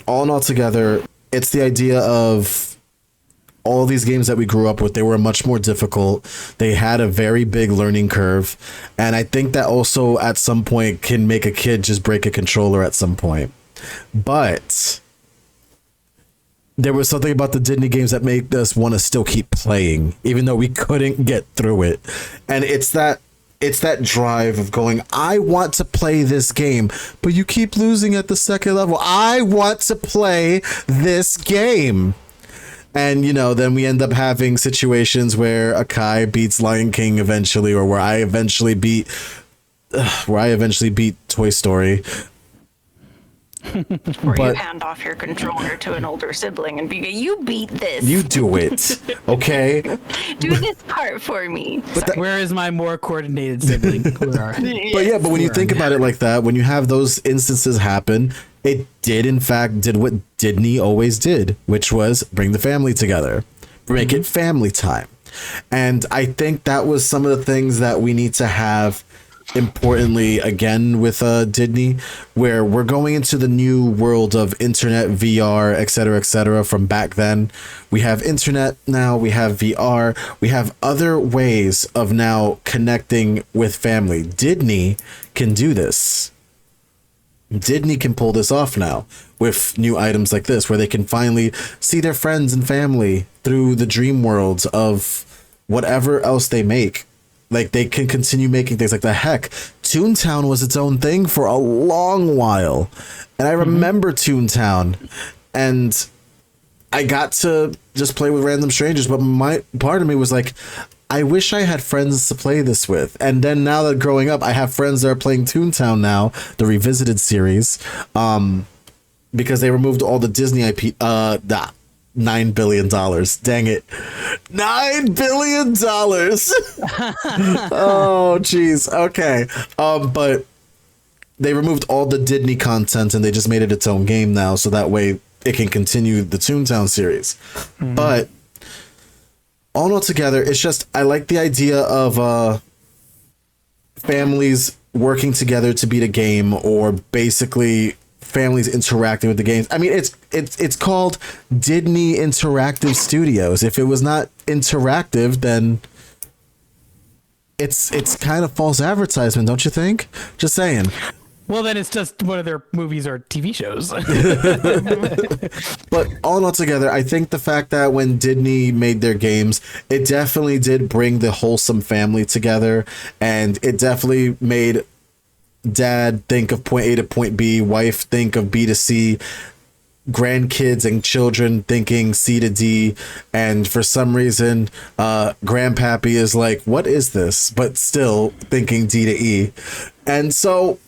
in all together, it's the idea of all these games that we grew up with. They were much more difficult. They had a very big learning curve. And I think that also at some point can make a kid just break a controller at some point. But there was something about the Didney games that made us want to still keep playing, even though we couldn't get through it. And it's that drive of going, I want to play this game, but you keep losing at the second level. I want to play this game. And, then we end up having situations where Akai beats Lion King eventually, or where I eventually beat Toy Story. Or you hand off your controller to an older sibling and be, you beat this. You do it, okay? Do this part for me. Where is my more coordinated sibling? But when you think about it like that, when you have those instances happen, it did in fact did what Didney always did, which was bring the family together, make it family time. And I think that was some of the things that we need to have importantly again with Didney, where we're going into the new world of internet, VR, etc. From back then. We have internet now, we have VR, we have other ways of now connecting with family. Didney can do this. Didney can pull this off now with new items like this, where they can finally see their friends and family through the dream worlds of whatever else they make. Like, they can continue making things like the heck. Toontown was its own thing for a long while. And I remember Toontown. And I got to just play with random strangers. But my part of me was like, I wish I had friends to play this with. And then now that growing up, I have friends that are playing Toontown now, the revisited series, because they removed all the Disney IP. $9 billion. Dang it. $9 billion. Oh, jeez. Okay. But they removed all the Didney content and they just made it its own game now. So that way it can continue the Toontown series. Mm-hmm. But all altogether, it's just, I like the idea of families working together to beat a game, or basically families interacting with the games. I mean, it's called Didney Interactive Studios. If it was not interactive, then it's kind of false advertisement, don't you think? Just saying. Well, then it's just one of their movies or TV shows. But all altogether, I think the fact that when Didney made their games, it definitely did bring the wholesome family together, and it definitely made dad think of point A to point B, wife think of B to C, grandkids and children thinking C to D, and for some reason grandpappy is like, what is this, but still thinking D to E. And so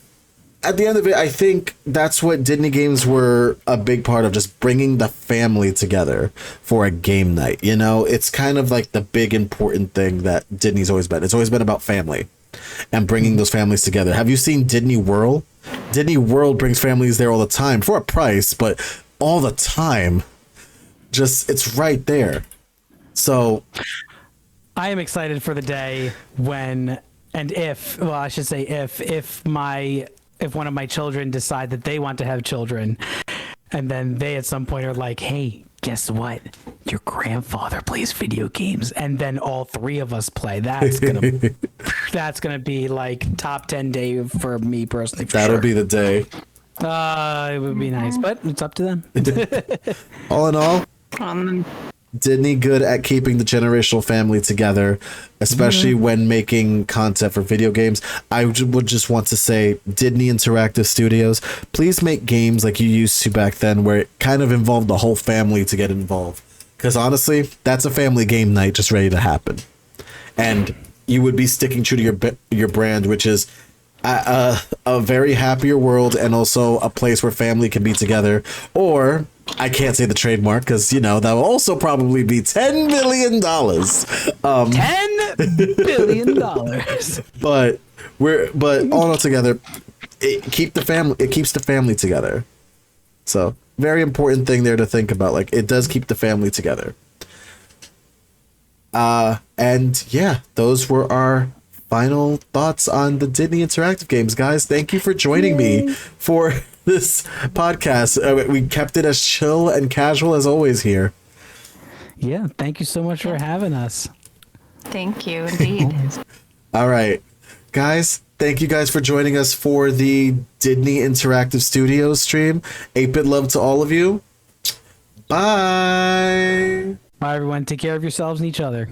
at the end of it, I think that's what Didney games were a big part of, just bringing the family together for a game night. You know, it's kind of like the big important thing that Didney's always been. It's always been about family and bringing those families together. Have you seen Didney World? Didney World brings families there all the time for a price, but all the time. Just, it's right there. So I am excited for the day when, and if, well, I should say if one of my children decide that they want to have children, and then they at some point are like, hey, guess what? Your grandfather plays video games, and then all three of us play. That's gonna be like top 10 day for me personally. That'll be the day. It would be nice, but it's up to them. All in all, Didney good at keeping the generational family together, especially when making content for video games. I would just want to say, Didney Interactive Studios, please make games like you used to back then, where it kind of involved the whole family to get involved. Because honestly, that's a family game night just ready to happen. And you would be sticking true to your brand, which is a very happier world, and also a place where family can be together. Or I can't say the trademark because, you know, that will also probably be $10 million. $10 billion. But all together, it keeps the family together. So very important thing there to think about. Like, it does keep the family together. And yeah, those were our final thoughts on the Didney Interactive games, guys. Thank you for joining me for this podcast. We kept it as chill and casual as always here. Yeah, thank you so much for having us. Thank you, indeed. All right, guys. Thank you guys for joining us for the Didney Interactive Studios stream. 8-bit love to all of you. Bye. Bye, everyone. Take care of yourselves and each other.